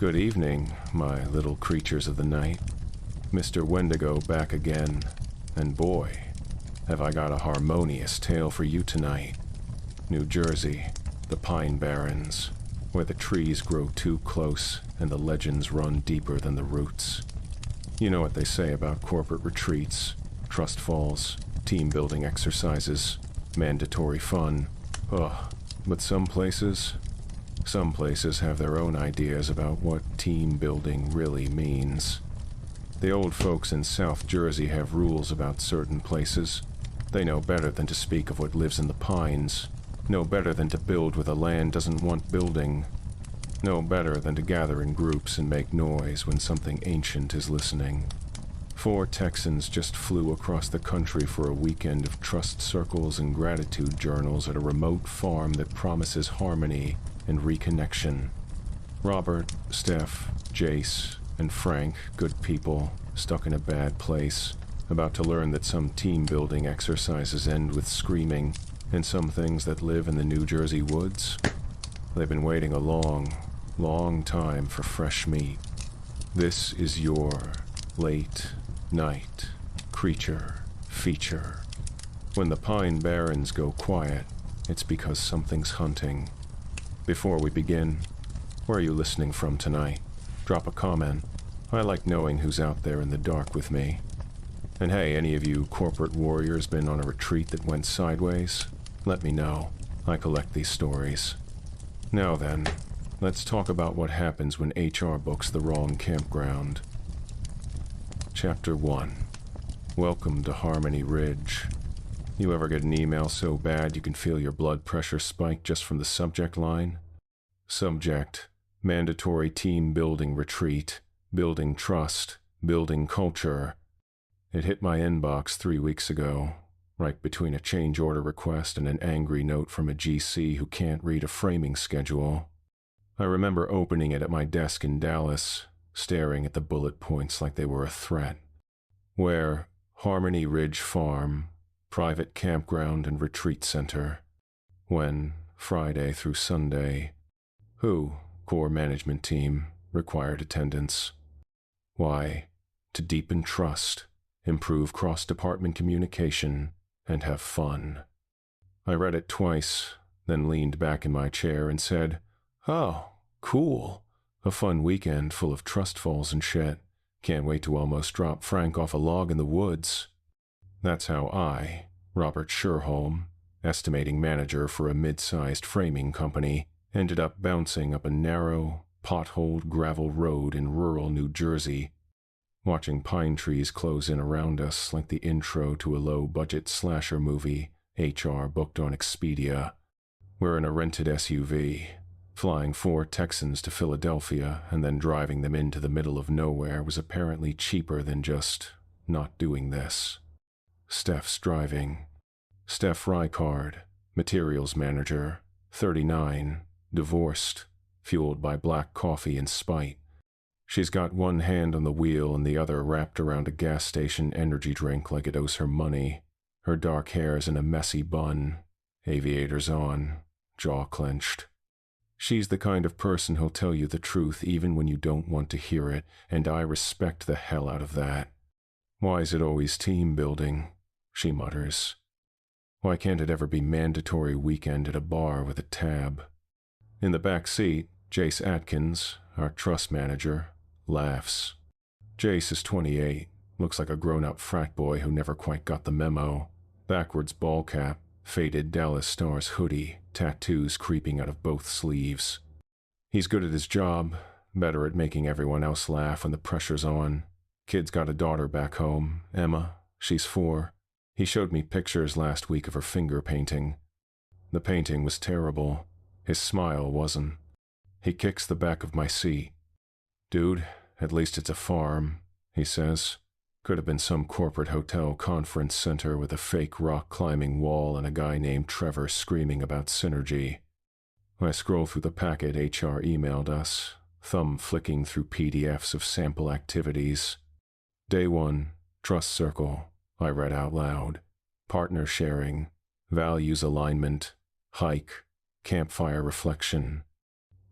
Good evening, my little creatures of the night. Mr. Wendigo back again, and boy, have I got a harmonious tale for you tonight. New Jersey, the Pine Barrens, where the trees grow too close and the legends run deeper than the roots. You know what they say about corporate retreats, trust falls, team-building exercises, mandatory fun. Ugh, but some places have their own ideas about what team building really means. The old folks in South Jersey have rules about certain places. They know better than to speak of what lives in the pines, know better than to build where the land doesn't want building, know better than to gather in groups and make noise when something ancient is listening. 4 Texans just flew across the country for a weekend of trust circles and gratitude journals at a remote farm that promises harmony and reconnection. Robert, Steph, Jace, and Frank, good people, stuck in a bad place, about to learn that some team-building exercises end with screaming, and some things that live in the New Jersey woods. They've been waiting a long, long time for fresh meat. This is your late night creature feature. When the Pine Barrens go quiet, it's because something's hunting. Before we begin, where are you listening from tonight? Drop a comment. I like knowing who's out there in the dark with me. And hey, any of you corporate warriors been on a retreat that went sideways? Let me know. I collect these stories. Now then, let's talk about what happens when HR books the wrong campground. Chapter 1. Welcome to Harmony Ridge. You ever get an email so bad you can feel your blood pressure spike just from the subject line? Subject: mandatory team building retreat, building trust, building culture. It hit my inbox 3 weeks ago, right between a change order request and an angry note from a GC who can't read a framing schedule. I remember opening it at my desk in Dallas, staring at the bullet points like they were a threat. Where Harmony Ridge Farm, private campground and retreat center. When, Friday through Sunday. Who, core management team, required attendance. Why? To deepen trust, improve cross-department communication, and have fun. I read it twice, then leaned back in my chair and said, "Oh, cool. A fun weekend full of trust falls and shit. Can't wait to almost drop Frank off a log in the woods." That's how I, Robert Sherholm, estimating manager for a mid-sized framing company, ended up bouncing up a narrow, potholed gravel road in rural New Jersey, watching pine trees close in around us like the intro to a low-budget slasher movie HR booked on Expedia. We're in a rented SUV, flying 4 Texans to Philadelphia and then driving them into the middle of nowhere was apparently cheaper than just not doing this. Steph's driving. Steph Ricard, materials manager, 39, divorced, fueled by black coffee and spite. She's got one hand on the wheel and the other wrapped around a gas station energy drink like it owes her money. Her dark hair's in a messy bun, aviators on, jaw clenched. She's the kind of person who'll tell you the truth even when you don't want to hear it, and I respect the hell out of that. Why is it always team building? She mutters. Why can't it ever be mandatory weekend at a bar with a tab? In the back seat, Jace Atkins, our trust manager, laughs. Jace is 28, looks like a grown-up frat boy who never quite got the memo. Backwards ball cap, faded Dallas Stars hoodie, tattoos creeping out of both sleeves. He's good at his job, better at making everyone else laugh when the pressure's on. Kid's got a daughter back home, Emma. She's 4. He showed me pictures last week of her finger painting. The painting was terrible. His smile wasn't. He kicks the back of my seat. "Dude, at least it's a farm," he says. Could have been some corporate hotel conference center with a fake rock climbing wall and a guy named Trevor screaming about synergy. I scroll through the packet HR emailed us, thumb flicking through PDFs of sample activities. Day 1, Trust Circle, I read out loud. Partner sharing, values alignment, hike, campfire reflection.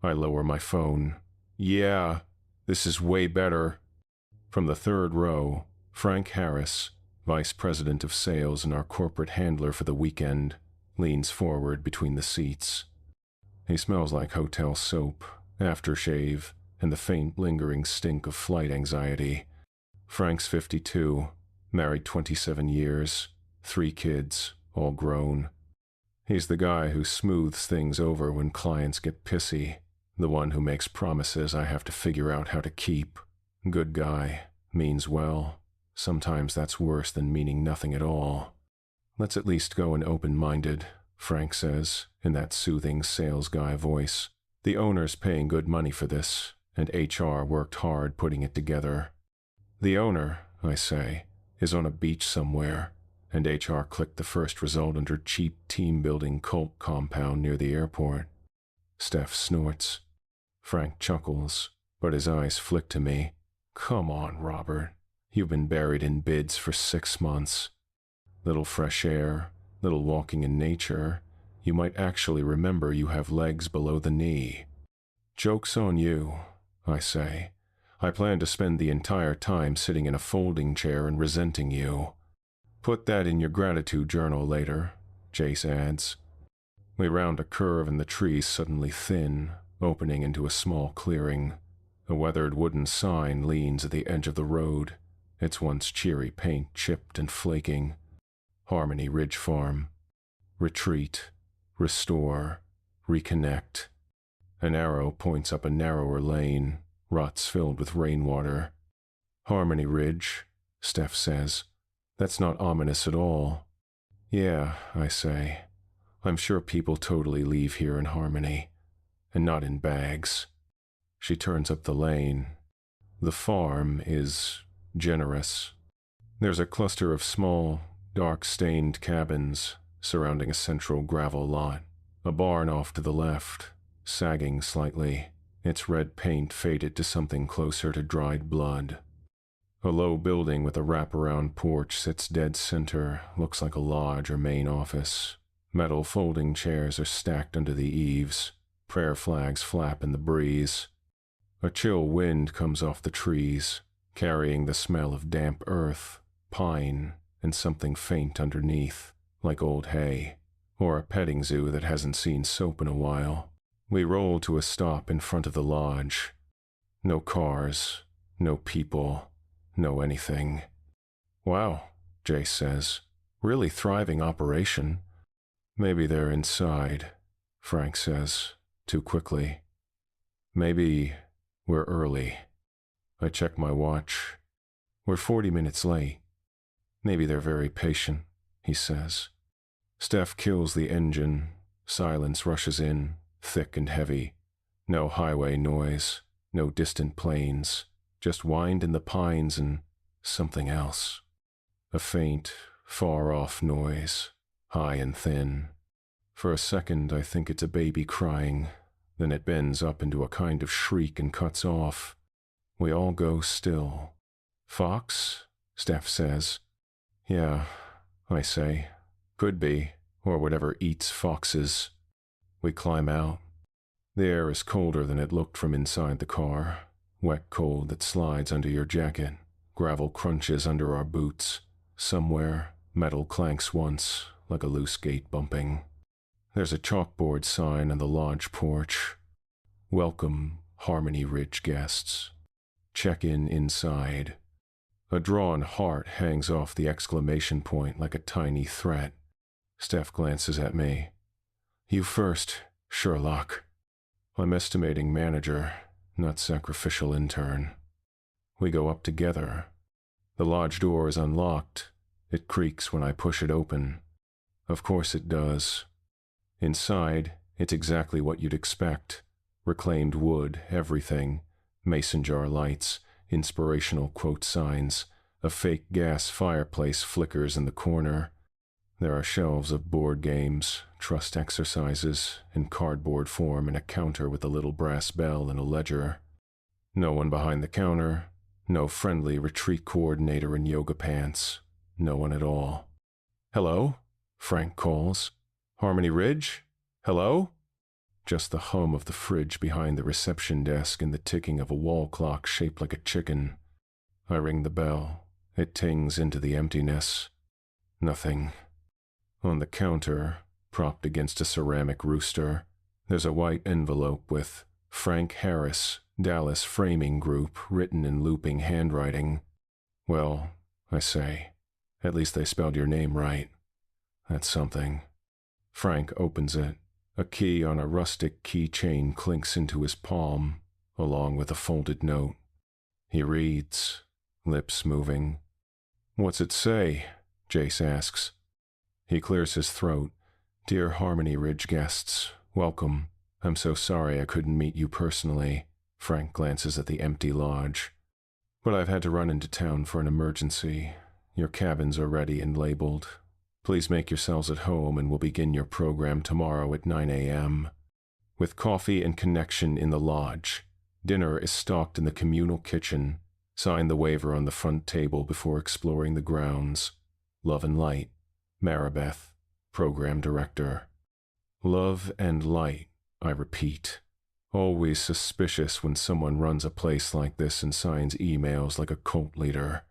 I lower my phone. Yeah, this is way better. From the third row, Frank Harris, vice president of sales and our corporate handler for the weekend, leans forward between the seats. He smells like hotel soap, aftershave, and the faint lingering stink of flight anxiety. Frank's 52, married 27 years, 3 kids, all grown. He's the guy who smooths things over when clients get pissy, the one who makes promises I have to figure out how to keep. Good guy, means well. Sometimes that's worse than meaning nothing at all. Let's at least go in open-minded, Frank says, in that soothing sales guy voice. The owner's paying good money for this, and HR worked hard putting it together. The owner, I say, is on a beach somewhere, and HR clicked the first result under cheap team-building cult compound near the airport. Steph snorts. Frank chuckles, but his eyes flick to me. Come on, Robert. You've been buried in bids for 6 months. Little fresh air, little walking in nature. You might actually remember you have legs below the knee. Joke's on you, I say. I plan to spend the entire time sitting in a folding chair and resenting you. Put that in your gratitude journal later, Jace adds. We round a curve and the trees suddenly thin, opening into a small clearing. A weathered wooden sign leans at the edge of the road, its once cheery paint chipped and flaking. Harmony Ridge Farm. Retreat. Restore. Reconnect. An arrow points up a narrower lane, ruts filled with rainwater. Harmony Ridge, Steph says. That's not ominous at all. Yeah, I say. I'm sure people totally leave here in Harmony, and not in bags. She turns up the lane. The farm is generous. There's a cluster of small, dark-stained cabins surrounding a central gravel lot. A barn off to the left, sagging slightly, its red paint faded to something closer to dried blood. A low building with a wraparound porch sits dead center, looks like a lodge or main office. Metal folding chairs are stacked under the eaves. Prayer flags flap in the breeze. A chill wind comes off the trees, carrying the smell of damp earth, pine, and something faint underneath, like old hay, or a petting zoo that hasn't seen soap in a while. We roll to a stop in front of the lodge. No cars, no people, no anything. Wow, Jace says. Really thriving operation. Maybe they're inside, Frank says, too quickly. Maybe we're early. I check my watch. We're 40 minutes late. Maybe they're very patient, he says. Steph kills the engine. Silence rushes in, thick and heavy. No highway noise, no distant planes, just wind in the pines and something else. A faint, far-off noise, high and thin. For a second, I think it's a baby crying. Then it bends up into a kind of shriek and cuts off. We all go still. Fox? Steph says. Yeah, I say. Could be, or whatever eats foxes. We climb out. The air is colder than it looked from inside the car. Wet cold that slides under your jacket. Gravel crunches under our boots. Somewhere, metal clanks once, like a loose gate bumping. There's a chalkboard sign on the lodge porch. Welcome, Harmony Ridge guests. Check in inside. A drawn heart hangs off the exclamation point like a tiny threat. Steph glances at me. You first, Sherlock. I'm estimating manager, not sacrificial intern. We go up together. The lodge door is unlocked. It creaks when I push it open. Of course it does. Inside, it's exactly what you'd expect. Reclaimed wood, everything. Mason jar lights, inspirational quote signs. A fake gas fireplace flickers in the corner. There are shelves of board games, trust exercises, in cardboard form and a counter with a little brass bell and a ledger. No one behind the counter. No friendly retreat coordinator in yoga pants. No one at all. Hello? Frank calls. Harmony Ridge? Hello? just the hum of the fridge behind the reception desk and the ticking of a wall clock shaped like a chicken. I ring the bell. It tings into the emptiness. Nothing. On the counter, propped against a ceramic rooster, there's a white envelope with Frank Harris, Dallas Framing Group, written in looping handwriting. Well, I say, at least they spelled your name right. That's something. Frank opens it. A key on a rustic keychain clinks into his palm, along with a folded note. He reads, lips moving. "What's it say?" Jace asks. He clears his throat. "Dear Harmony Ridge guests, welcome. I'm so sorry I couldn't meet you personally." Frank glances at the empty lodge. "But I've had to run into town for an emergency. Your cabins are ready and labeled. Please make yourselves at home and we'll begin your program tomorrow at 9 a.m. With coffee and connection in the lodge. Dinner is stocked in the communal kitchen. Sign the waiver on the front table before exploring the grounds. Love and Light, Maribeth, Program Director." Love and light, I repeat. Always suspicious when someone runs a place like this and signs emails like a cult leader.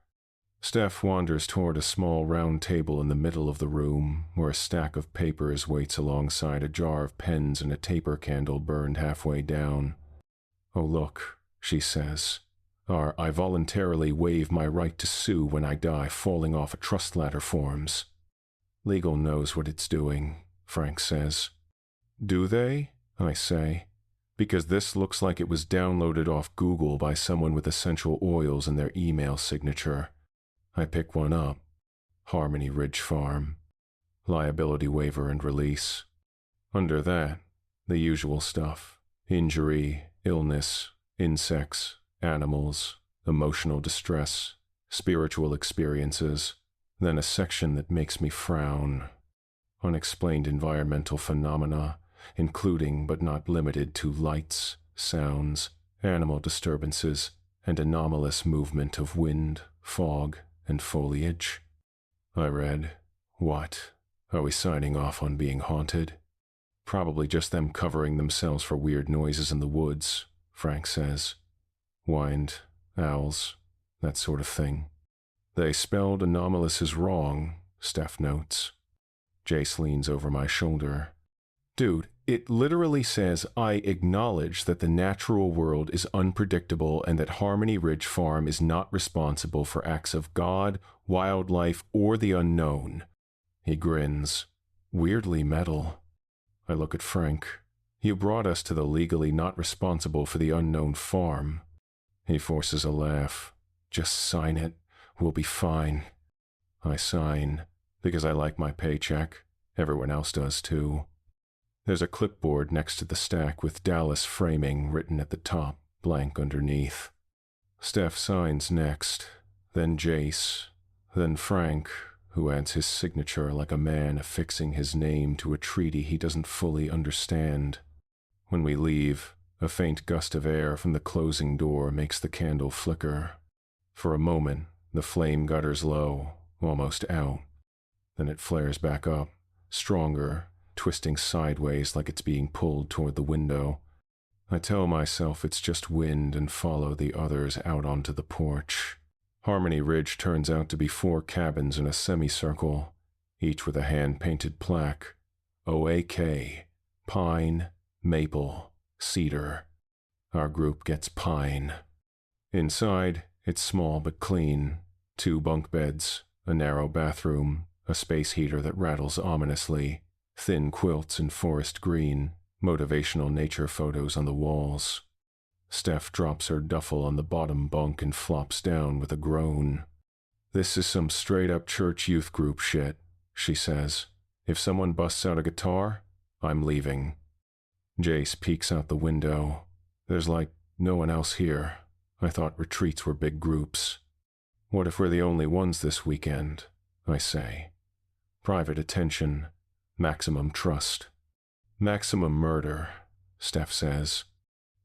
Steph wanders toward a small round table in the middle of the room, where a stack of papers waits alongside a jar of pens and a taper candle burned halfway down. "Oh look," she says, I voluntarily waive my right to sue when I die falling off a trust ladder forms." "Legal knows what it's doing," Frank says. "Do they?" I say. "Because this looks like it was downloaded off Google by someone with essential oils in their email signature." I pick one up. Harmony Ridge Farm. Liability waiver and release. Under that, the usual stuff. Injury, illness, insects, animals, emotional distress, spiritual experiences, then a section that makes me frown. Unexplained environmental phenomena, including but not limited to lights, sounds, animal disturbances, and anomalous movement of wind, fog, and foliage. I read, "What? Are we signing off on being haunted?" "Probably just them covering themselves for weird noises in the woods," Frank says. "Wind, owls, that sort of thing." "They spelled anomalous as wrong," Steph notes. Jace leans over my shoulder. "Dude, it literally says I acknowledge that the natural world is unpredictable and that Harmony Ridge Farm is not responsible for acts of God, wildlife, or the unknown." He grins. Weirdly metal. I look at Frank. "You brought us to the legally not responsible for the unknown farm." He forces a laugh. "Just sign it. We'll be fine." I sign, because I like my paycheck. Everyone else does too. There's a clipboard next to the stack with Dallas Framing written at the top, blank underneath. Steph signs next, then Jace, then Frank, who adds his signature like a man affixing his name to a treaty he doesn't fully understand. When we leave, a faint gust of air from the closing door makes the candle flicker. For a moment, the flame gutters low, almost out. Then it flares back up, stronger, twisting sideways like it's being pulled toward the window. I tell myself it's just wind and follow the others out onto the porch. Harmony Ridge turns out to be 4 cabins in a semicircle, each with a hand-painted plaque. OAK, Pine, Maple, Cedar. Our group gets Pine. Inside, it's small but clean. 2 bunk beds, a narrow bathroom, a space heater that rattles ominously, thin quilts in forest green, motivational nature photos on the walls. Steph drops her duffel on the bottom bunk and flops down with a groan. "This is some straight-up church youth group shit," she says. "If someone busts out a guitar, I'm leaving." Jace peeks out the window. "There's like no one else here. I thought retreats were big groups." "What if we're the only ones this weekend?" I say. "Private attention. Maximum trust." "Maximum murder," Steph says.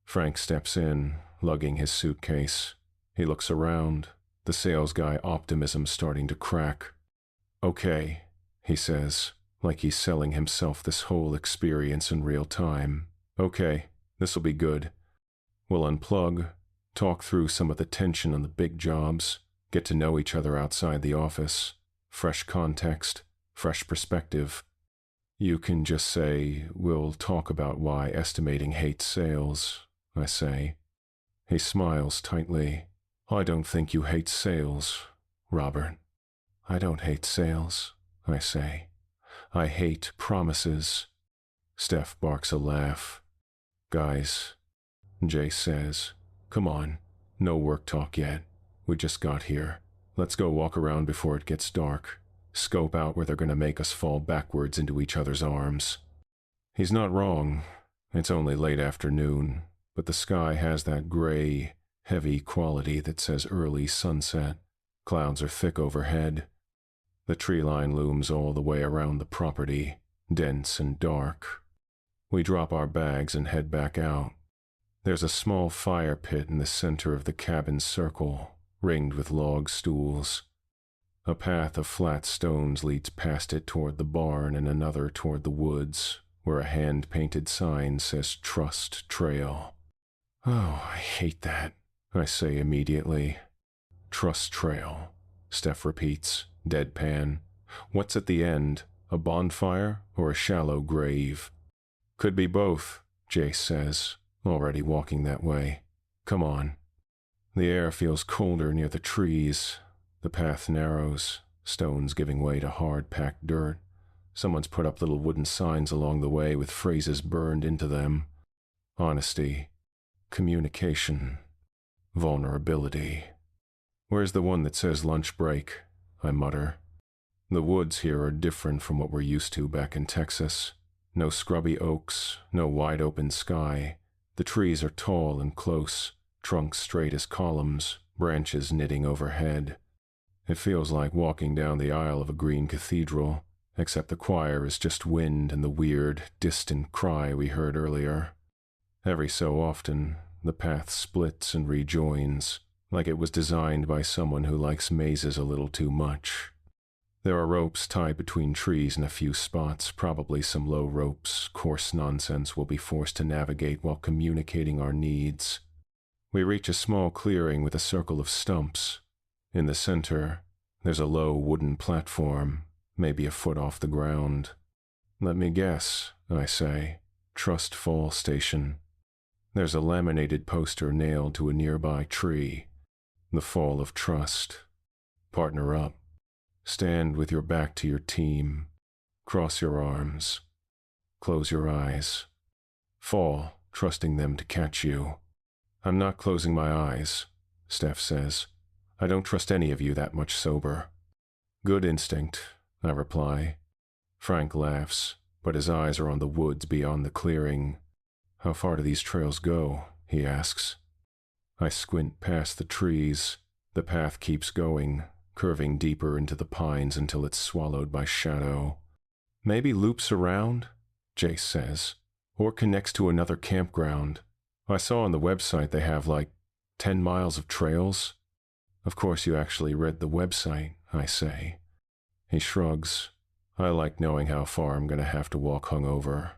Frank steps in, lugging his suitcase. He looks around, the sales guy optimism starting to crack. "Okay," he says, like he's selling himself this whole experience in real time. Okay, this'll be good. We'll unplug, talk through some of the tension on the big jobs, get to know each other outside the office. Fresh context, fresh perspective. You can just say, we'll talk about why estimating hates sales, I say. He smiles tightly. I don't think you hate sales, Robert. I don't hate sales, I say. I hate promises. Steph barks a laugh. Guys, Jace says, come on, no work talk yet. We just got here. Let's go walk around before it gets dark. Scope out where they're going to make us fall backwards into each other's arms. He's not wrong. It's only late afternoon, but the sky has that gray, heavy quality that says early sunset. Clouds are thick overhead. The tree line looms all the way around the property, dense and dark. We drop our bags and head back out. There's a small fire pit in the center of the cabin circle, ringed with log stools. A path of flat stones leads past it toward the barn and another toward the woods, where a hand-painted sign says Trust Trail. Oh, I hate that, I say immediately. Trust Trail, Steph repeats, deadpan. What's at the end, a bonfire or a shallow grave? Could be both, Jace says, already walking that way. Come on. The air feels colder near the trees. The path narrows, stones giving way to hard-packed dirt. Someone's put up little wooden signs along the way with phrases burned into them. Honesty, communication, vulnerability. Where's the one that says lunch break? I mutter. The woods here are different from what we're used to back in Texas. No scrubby oaks, no wide-open sky. The trees are tall and close, trunks straight as columns, branches knitting overhead. It feels like walking down the aisle of a green cathedral, except the choir is just wind and the weird, distant cry we heard earlier. Every so often, the path splits and rejoins, like it was designed by someone who likes mazes a little too much. There are ropes tied between trees in a few spots, probably some low ropes, coarse nonsense we'll be forced to navigate while communicating our needs. We reach a small clearing with a circle of stumps. In the center, there's a low wooden platform, maybe a foot off the ground. Let me guess, I say. Trust Fall Station. There's a laminated poster nailed to a nearby tree. The fall of trust. Partner up. Stand with your back to your team. Cross your arms. Close your eyes. Fall, trusting them to catch you. I'm not closing my eyes, Steph says. I don't trust any of you that much sober. Good instinct, I reply. Frank laughs, but his eyes are on the woods beyond the clearing. How far do these trails go? He asks. I squint past the trees. The path keeps going, curving deeper into the pines until it's swallowed by shadow. Maybe loops around, Jace says, or connects to another campground. I saw on the website they have like 10 miles of trails. Of course you actually read the website, I say. He shrugs. I like knowing how far I'm going to have to walk hungover.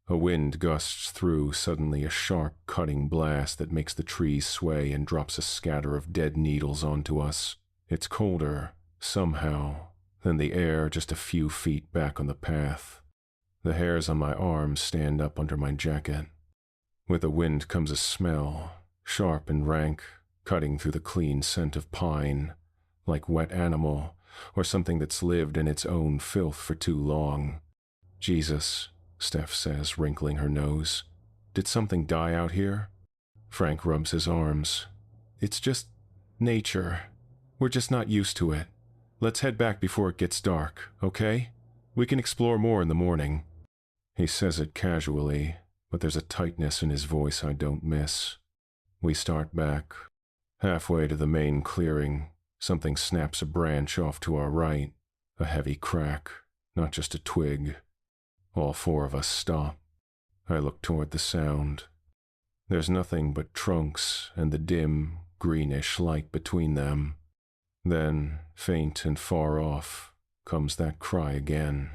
A wind gusts through, suddenly a sharp, cutting blast that makes the trees sway and drops a scatter of dead needles onto us. It's colder, somehow, than the air just a few feet back on the path. The hairs on my arms stand up under my jacket. With the wind comes a smell, sharp and rank, cutting through the clean scent of pine, like wet animal, or something that's lived in its own filth for too long. Jesus, Steph says, wrinkling her nose. Did something die out here? Frank rubs his arms. It's just nature. We're just not used to it. Let's head back before it gets dark, okay? We can explore more in the morning. He says it casually, but there's a tightness in his voice I don't miss. We start back. Halfway to the main clearing, something snaps a branch off to our right. A heavy crack, not just a twig. All four of us stop. I look toward the sound. There's nothing but trunks and the dim, greenish light between them. Then, faint and far off, comes that cry again,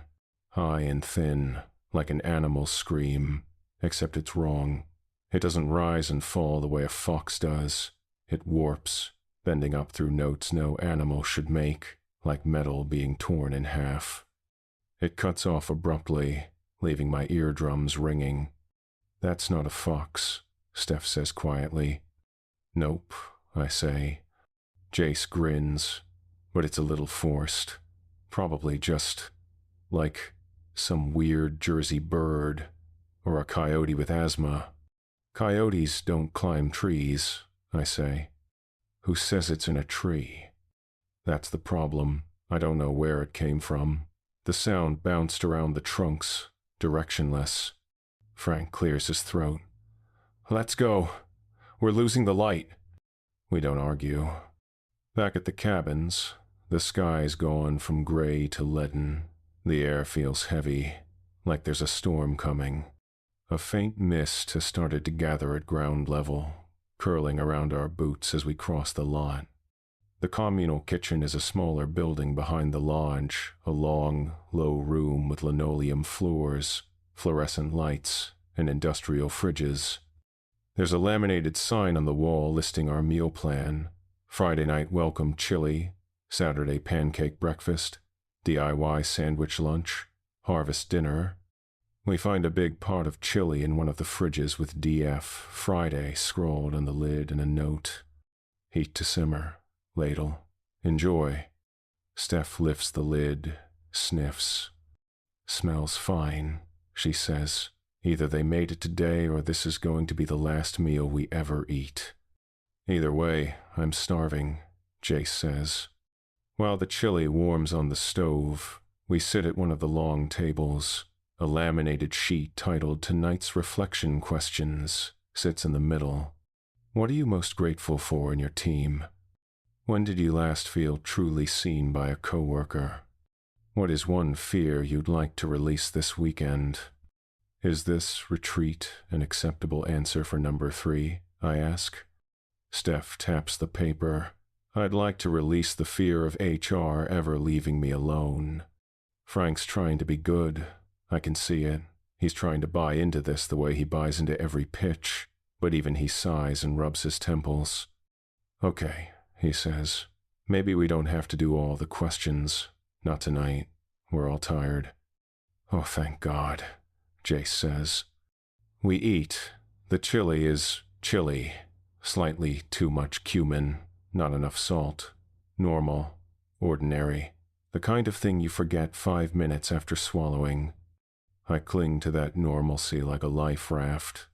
high and thin, like an animal scream, except it's wrong. It doesn't rise and fall the way a fox does. It warps, bending up through notes no animal should make, like metal being torn in half. It cuts off abruptly, leaving my eardrums ringing. "That's not a fox," Steph says quietly. "Nope," I say. Jace grins, but it's a little forced. Probably just, like, some weird Jersey bird, or a coyote with asthma. "Coyotes don't climb trees," I say. "Who says it's in a tree?" That's the problem. I don't know where it came from. The sound bounced around the trunks, directionless. Frank clears his throat. "Let's go. We're losing the light." We don't argue. Back at the cabins, the sky's gone from gray to leaden. The air feels heavy, like there's a storm coming. A faint mist has started to gather at ground level, curling around our boots as we cross the lot. The communal kitchen is a smaller building behind the lodge, a long, low room with linoleum floors, fluorescent lights, and industrial fridges. There's a laminated sign on the wall listing our meal plan: Friday night welcome chili, Saturday pancake breakfast, DIY sandwich lunch, harvest dinner. We find a big pot of chili in one of the fridges with DF Friday scrawled on the lid and a note. "Heat to simmer. Ladle. Enjoy." Steph lifts the lid, sniffs. "Smells fine," she says. "Either they made it today or this is going to be the last meal we ever eat." "Either way, I'm starving," Jace says. While the chili warms on the stove, we sit at one of the long tables. A laminated sheet titled "Tonight's Reflection Questions" sits in the middle. What are you most grateful for in your team? When did you last feel truly seen by a coworker? What is one fear you'd like to release this weekend? Is this retreat an acceptable answer for number 3? I ask. Steph taps the paper. "I'd like to release the fear of HR ever leaving me alone." Frank's trying to be good. I can see it. He's trying to buy into this the way he buys into every pitch, but even he sighs and rubs his temples. "Okay," he says. "Maybe we don't have to do all the questions. Not tonight. We're all tired." "Oh, thank God," Jace says. We eat. The chili is chili. Slightly too much cumin, not enough salt. Normal. Ordinary. The kind of thing you forget 5 minutes after swallowing. I cling to that normalcy like a life raft.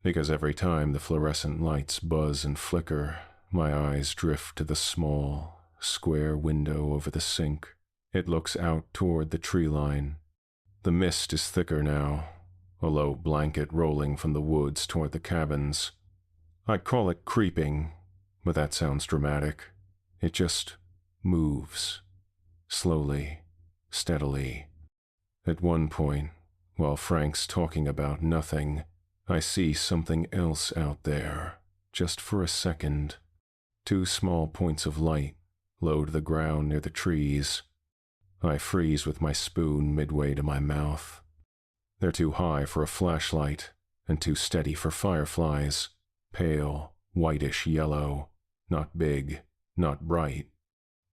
Because every time the fluorescent lights buzz and flicker, my eyes drift to the small, square window over the sink. It looks out toward the tree line. The mist is thicker now, a low blanket rolling from the woods toward the cabins. I'd call it creeping, but that sounds dramatic. It just moves. Slowly, steadily. At one point, while Frank's talking about nothing, I see something else out there, just for a second. 2 small points of light low to the ground near the trees. I freeze with my spoon midway to my mouth. They're too high for a flashlight, and too steady for fireflies. Pale, whitish yellow, not big, not bright.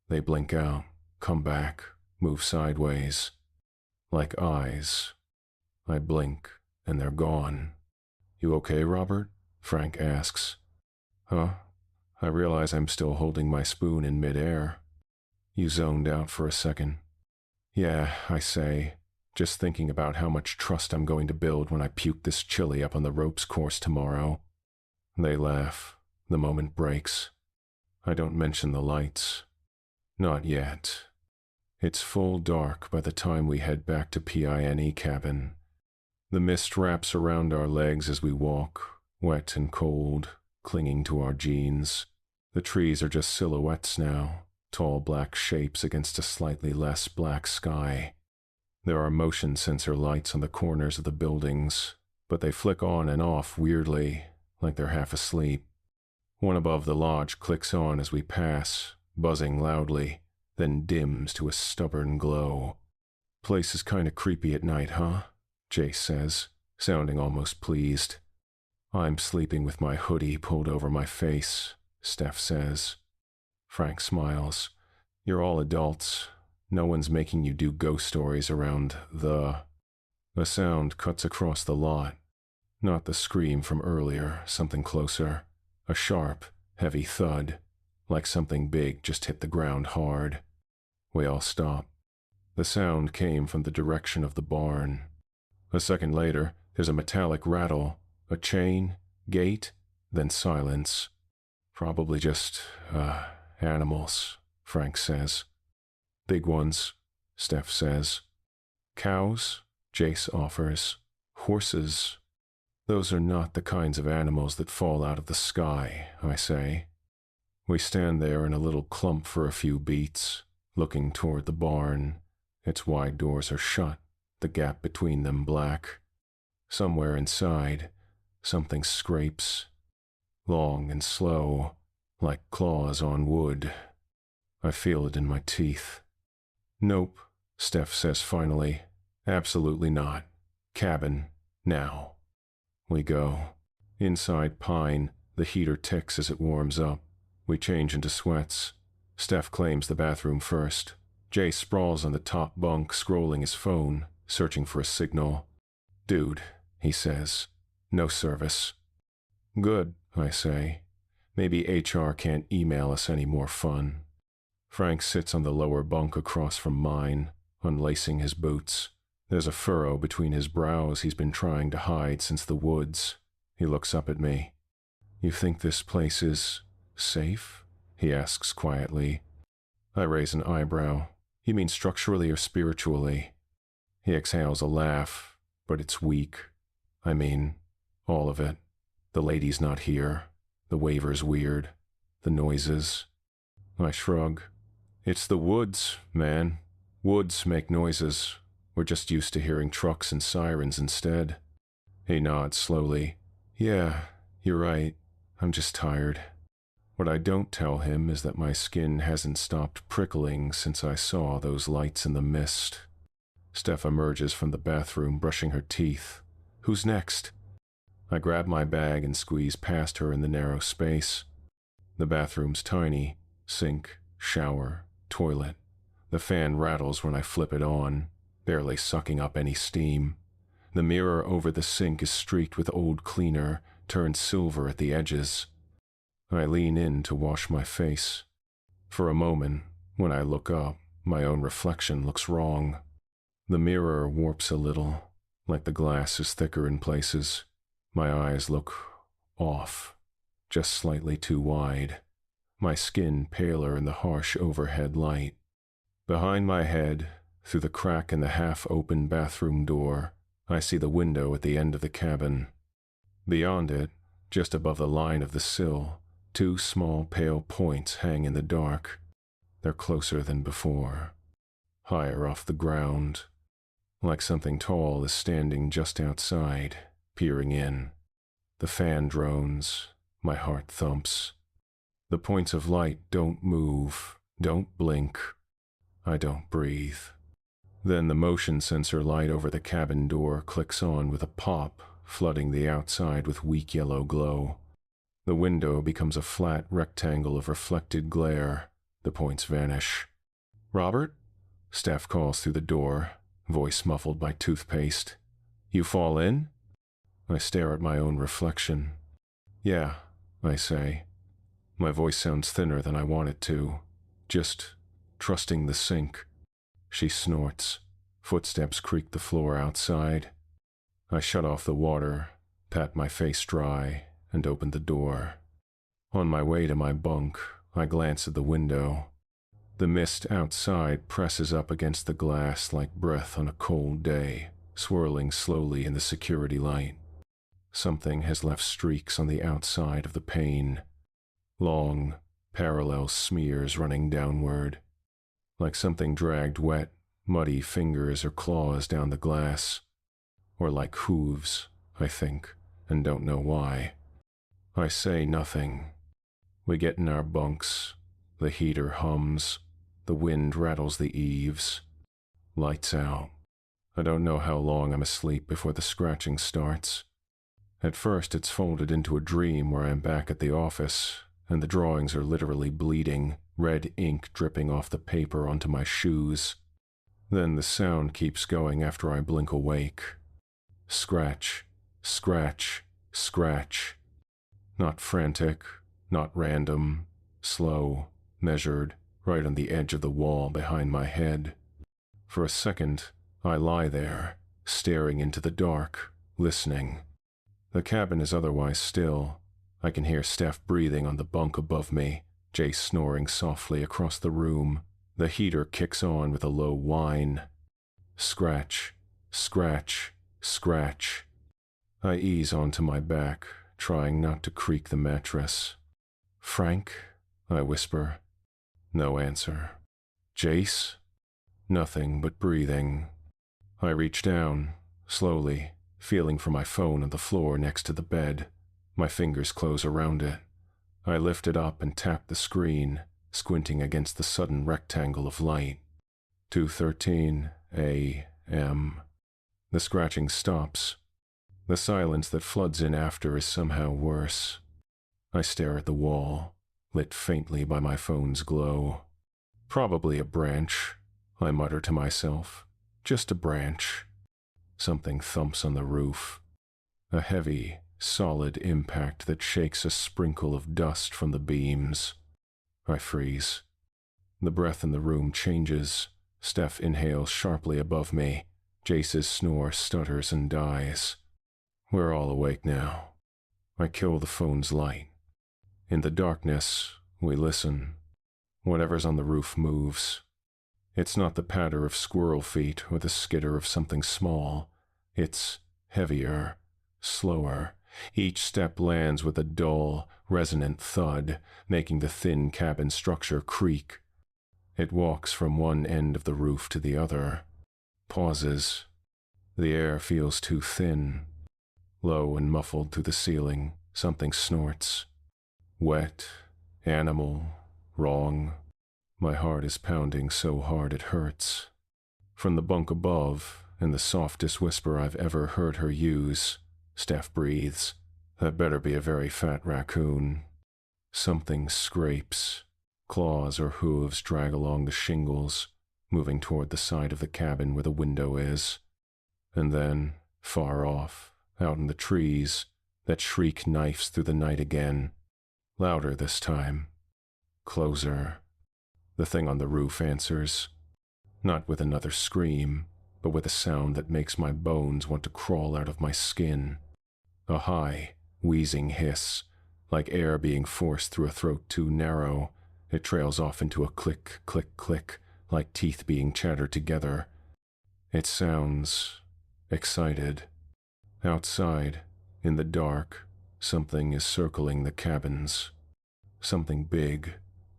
They blink out, come back, move sideways. Like eyes. I blink, and they're gone. "You okay, Robert?" Frank asks. "Huh?" I realize I'm still holding my spoon in midair. "You zoned out for a second." "Yeah," I say, just thinking about how much trust I'm going to build when I puke this chili up on the ropes course tomorrow. They laugh. The moment breaks. I don't mention the lights. Not yet. It's full dark by the time we head back to PINE cabin. The mist wraps around our legs as we walk, wet and cold, clinging to our jeans. The trees are just silhouettes now, tall black shapes against a slightly less black sky. There are motion sensor lights on the corners of the buildings, but they flick on and off weirdly, like they're half asleep. One above the lodge clicks on as we pass, buzzing loudly, then dims to a stubborn glow. "Place is kinda creepy at night, huh?" Jace says. sounding almost pleased. I'm sleeping with my hoodie pulled over my face, Steph says. Frank smiles. You're all adults. No one's making you do ghost stories around the... A sound cuts across the lot. Not the scream from earlier, something closer. A sharp, heavy thud, like something big just hit the ground hard. We all stop. The sound came from the direction of the barn. A second later, there's a metallic rattle, a chain, gate, then silence. Probably just, animals, Frank says. Big ones, Steph says. Cows, Jace offers. Horses. Those are not the kinds of animals that fall out of the sky, I say. We stand there in a little clump for a few beats, looking toward the barn. Its wide doors are shut, the gap between them black. Somewhere inside, something scrapes. Long and slow, like claws on wood. I feel it in my teeth. Nope, Steph says finally. Absolutely not. Cabin, now. We go. Inside Pine, the heater ticks as it warms up. We change into sweats. Steph claims the bathroom first. Jace sprawls on the top bunk, scrolling his phone, searching for a signal. Dude, he says. No service. Good, I say. Maybe HR can't email us any more fun. Frank sits on the lower bunk across from mine, unlacing his boots. There's a furrow between his brows he's been trying to hide since the woods. He looks up at me. You think this place is safe? He asks quietly. I raise an eyebrow. You mean structurally or spiritually? He exhales a laugh, but it's weak. I mean, all of it. The lady's not here. The waiver's weird. The noises. I shrug. It's the woods, man. Woods make noises. We're just used to hearing trucks and sirens instead. He nods slowly. Yeah, you're right. I'm just tired. What I don't tell him is that my skin hasn't stopped prickling since I saw those lights in the mist. Steph emerges from the bathroom, brushing her teeth. Who's next? I grab my bag and squeeze past her in the narrow space. The bathroom's tiny. Sink, shower, toilet. The fan rattles when I flip it on, barely sucking up any steam. The mirror over the sink is streaked with old cleaner, turned silver at the edges. I lean in to wash my face. For a moment, when I look up, my own reflection looks wrong. The mirror warps a little, like the glass is thicker in places. My eyes look off, just slightly too wide. My skin paler in the harsh overhead light. Behind my head, through the crack in the half-open bathroom door, I see the window at the end of the cabin. Beyond it, just above the line of the sill, two small pale points hang in the dark. They're closer than before, higher off the ground, like something tall is standing just outside, peering in. The fan drones, my heart thumps. The points of light don't move, don't blink. I don't breathe. Then the motion sensor light over the cabin door clicks on with a pop, flooding the outside with weak yellow glow. The window becomes a flat rectangle of reflected glare. The points vanish. Robert? Steph calls through the door, voice muffled by toothpaste. You fall in? I stare at my own reflection. Yeah, I say. My voice sounds thinner than I want it to. Just trusting the sink. She snorts. Footsteps creak the floor outside. I shut off the water, pat my face dry, and open the door. On my way to my bunk, I glance at the window. The mist outside presses up against the glass like breath on a cold day, swirling slowly in the security light. Something has left streaks on the outside of the pane. Long, parallel smears running downward. Like something dragged wet, muddy fingers or claws down the glass. Or like hooves, I think, and don't know why. I say nothing. We get in our bunks. The heater hums. The wind rattles the eaves. Lights out. I don't know how long I'm asleep before the scratching starts. At first, it's folded into a dream where I'm back at the office, and the drawings are literally bleeding, red ink dripping off the paper onto my shoes. Then the sound keeps going after I blink awake. Scratch, scratch, scratch. Not frantic, not random, slow, measured, right on the edge of the wall behind my head. For a second, I lie there, staring into the dark, listening. The cabin is otherwise still. I can hear Steph breathing on the bunk above me, Jace snoring softly across the room. The heater kicks on with a low whine. Scratch, scratch, scratch. I ease onto my back, trying not to creak the mattress. Frank? I whisper. No answer. Jace? Nothing but breathing. I reach down, slowly, feeling for my phone on the floor next to the bed. My fingers close around it. I lift it up and tap the screen, squinting against the sudden rectangle of light. 2:13 a.m. The scratching stops. The silence that floods in after is somehow worse. I stare at the wall, lit faintly by my phone's glow. Probably a branch, I mutter to myself. Just a branch. Something thumps on the roof. A heavy, solid impact that shakes a sprinkle of dust from the beams. I freeze. The breath in the room changes. Steph inhales sharply above me. Jace's snore stutters and dies. We're all awake now. I kill the phone's light. In the darkness, we listen. Whatever's on the roof moves. It's not the patter of squirrel feet or the skitter of something small. It's heavier, slower. Each step lands with a dull, resonant thud, making the thin cabin structure creak. It walks from one end of the roof to the other. Pauses. The air feels too thin. Low and muffled through the ceiling, something snorts. Wet, animal, wrong. My heart is pounding so hard it hurts. From the bunk above, in the softest whisper I've ever heard her use, Steph breathes. That better be a very fat raccoon. Something scrapes. Claws or hooves drag along the shingles, moving toward the side of the cabin where the window is. And then, far off, out in the trees, that shriek knifes through the night again. Louder this time. Closer. The thing on the roof answers. Not with another scream, but with a sound that makes my bones want to crawl out of my skin. A high, wheezing hiss, like air being forced through a throat too narrow. It trails off into a click, click, click, like teeth being chattered together. It sounds excited. Outside, in the dark, something is circling the cabins. Something big.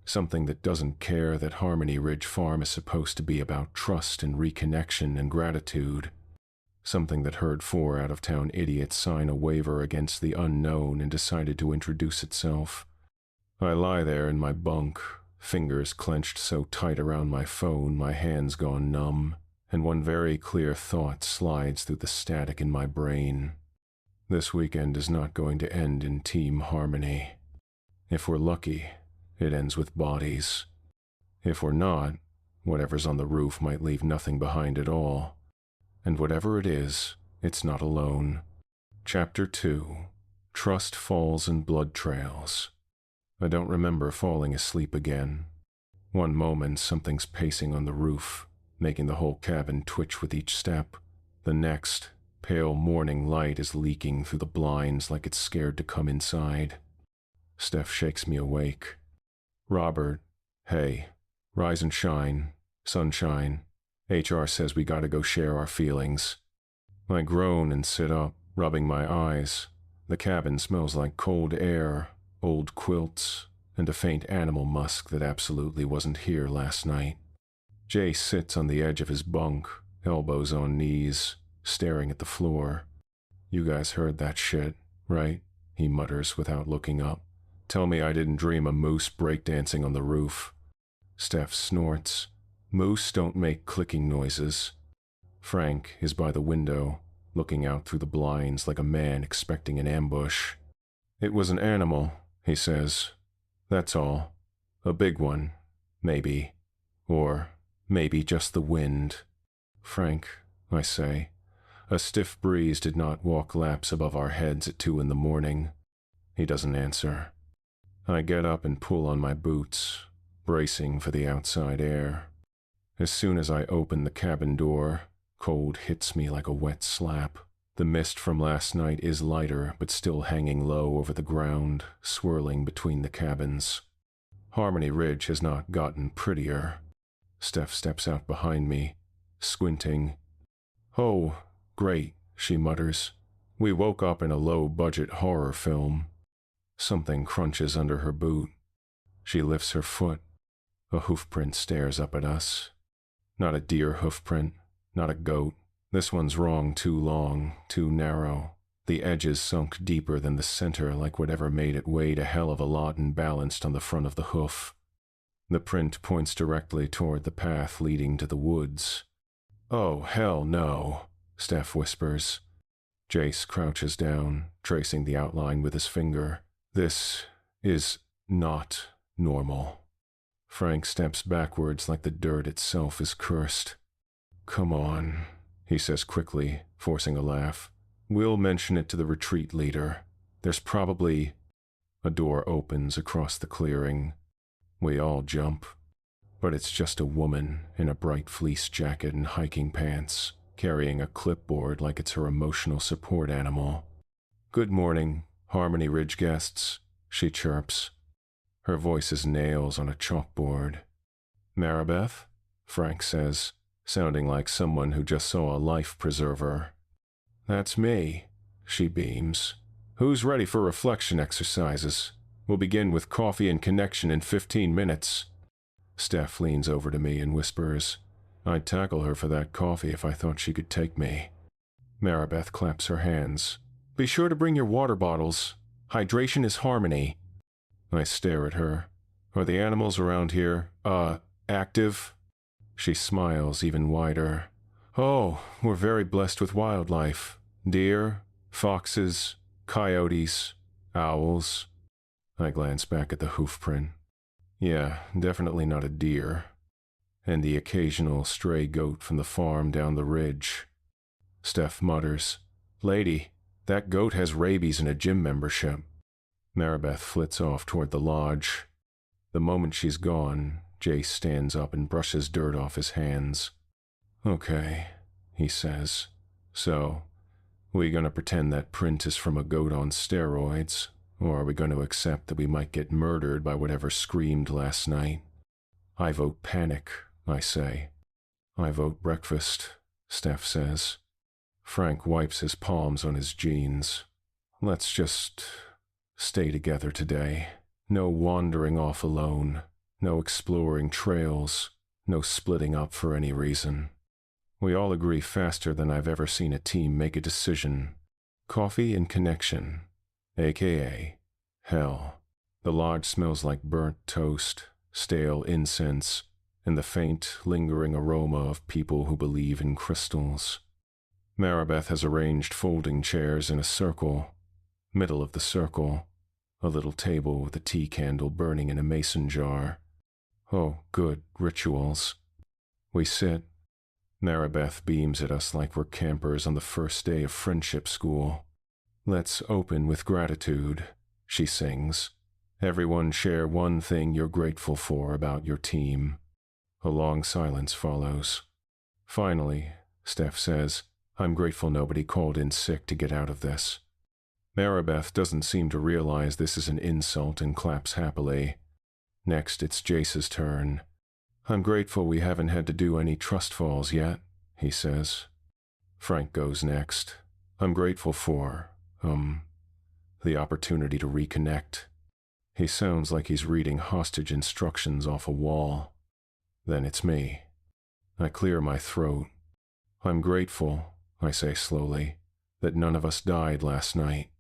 Something that doesn't care that Harmony Ridge Farm is supposed to be about trust and reconnection and gratitude. Something that heard 4 out-of-town idiots sign a waiver against the unknown and decided to introduce itself. I lie there in my bunk, fingers clenched so tight around my phone my hands gone numb, and one very clear thought slides through the static in my brain. This weekend is not going to end in Team Harmony. If we're lucky, it ends with bodies. If we're not, whatever's on the roof might leave nothing behind at all. And whatever it is, it's not alone. Chapter 2. Trust Falls and Blood Trails. I don't remember falling asleep again. One moment something's pacing on the roof, making the whole cabin twitch with each step. The next, pale morning light is leaking through the blinds like it's scared to come inside. Steph shakes me awake. Robert, hey, rise and shine, sunshine. HR says we gotta go share our feelings. I groan and sit up, rubbing my eyes. The cabin smells like cold air, old quilts, and a faint animal musk that absolutely wasn't here last night. Jace sits on the edge of his bunk, elbows on knees, staring at the floor. You guys heard that shit, right? He mutters without looking up. Tell me I didn't dream a moose breakdancing on the roof. Steph snorts. Moose don't make clicking noises. Frank is by the window, looking out through the blinds like a man expecting an ambush. "It was an animal," he says. "That's all. A big one, maybe. Or maybe just the wind." "Frank," I say. A stiff breeze did not walk laps above our heads at 2 in the morning. He doesn't answer. I get up and pull on my boots, bracing for the outside air. As soon as I open the cabin door, cold hits me like a wet slap. The mist from last night is lighter, but still hanging low over the ground, swirling between the cabins. Harmony Ridge has not gotten prettier. Steph steps out behind me, squinting. "Oh, great," she mutters. "We woke up in a low-budget horror film." Something crunches under her boot. She lifts her foot. A hoofprint stares up at us. Not a deer hoofprint, not a goat. This one's wrong, too long, too narrow. The edges sunk deeper than the center, like whatever made it weighed a hell of a lot and balanced on the front of the hoof. The print points directly toward the path leading to the woods. "Oh, hell no," Steph whispers. Jace crouches down, tracing the outline with his finger. "This is not normal." Frank steps backwards like the dirt itself is cursed. "Come on," he says quickly, forcing a laugh. "We'll mention it to the retreat leader. There's probably—" A door opens across the clearing. We all jump. But it's just a woman in a bright fleece jacket and hiking pants, carrying a clipboard like it's her emotional support animal. "Good morning, Harmony Ridge guests," she chirps. Her voice is nails on a chalkboard. "Maribeth?" Frank says, sounding like someone who just saw a life preserver. "That's me," she beams. "Who's ready for reflection exercises? We'll begin with coffee and connection in 15 minutes. Steph leans over to me and whispers, "I'd tackle her for that coffee if I thought she could take me." Maribeth claps her hands. "Be sure to bring your water bottles. Hydration is harmony." I stare at her. "Are the animals around here, active?" She smiles even wider. "Oh, we're very blessed with wildlife. Deer, foxes, coyotes, owls." I glance back at the hoofprint. Yeah, definitely not a deer. And the occasional stray goat from the farm down the ridge. Steph mutters, "Lady, that goat has rabies and a gym membership." Maribeth flits off toward the lodge. The moment she's gone, Jace stands up and brushes dirt off his hands. "Okay," he says. "So, we gonna pretend that print is from a goat on steroids, or are we going to accept that we might get murdered by whatever screamed last night?" "I vote panic," I say. "I vote breakfast," Steph says. Frank wipes his palms on his jeans. "Let's just stay together today. No wandering off alone. No exploring trails. No splitting up for any reason. We all agree faster than I've ever seen a team make a decision. Coffee and connection, a.k.a. hell." The lodge smells like burnt toast, stale incense, and the faint, lingering aroma of people who believe in crystals. Maribeth has arranged folding chairs in a circle. Middle of the circle, a little table with a tea candle burning in a mason jar. Oh, good rituals. We sit. Maribeth beams at us like we're campers on the first day of friendship school. "Let's open with gratitude," she sings. "Everyone share one thing you're grateful for about your team." A long silence follows. Finally, Steph says, "I'm grateful nobody called in sick to get out of this." Maribeth doesn't seem to realize this is an insult and claps happily. Next, it's Jace's turn. "I'm grateful we haven't had to do any trust falls yet," he says. Frank goes next. "I'm grateful for, the opportunity to reconnect." He sounds like he's reading hostage instructions off a wall. Then it's me. I clear my throat. "I'm grateful," I say slowly, "that none of us died last night."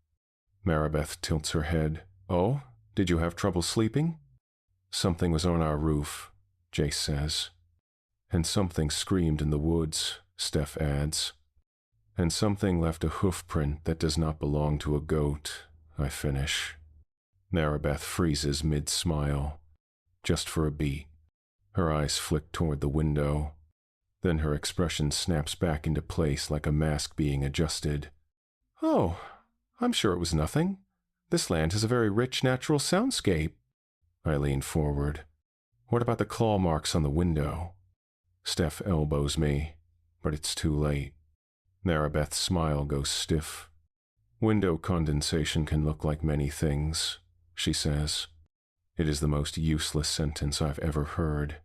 Maribeth tilts her head. "Oh, did you have trouble sleeping?" "Something was on our roof," Jace says. "And something screamed in the woods," Steph adds. And something left a hoof print that does not belong to a goat, I finish. Maribeth freezes mid-smile, just for a beat. Her eyes flick toward the window. Then her expression snaps back into place like a mask being adjusted. Oh, I'm sure it was nothing. This land has a very rich natural soundscape. I lean forward. What about the claw marks on the window? Steph elbows me, but it's too late. Maribeth's smile goes stiff. Window condensation can look like many things, she says. It is the most useless sentence I've ever heard.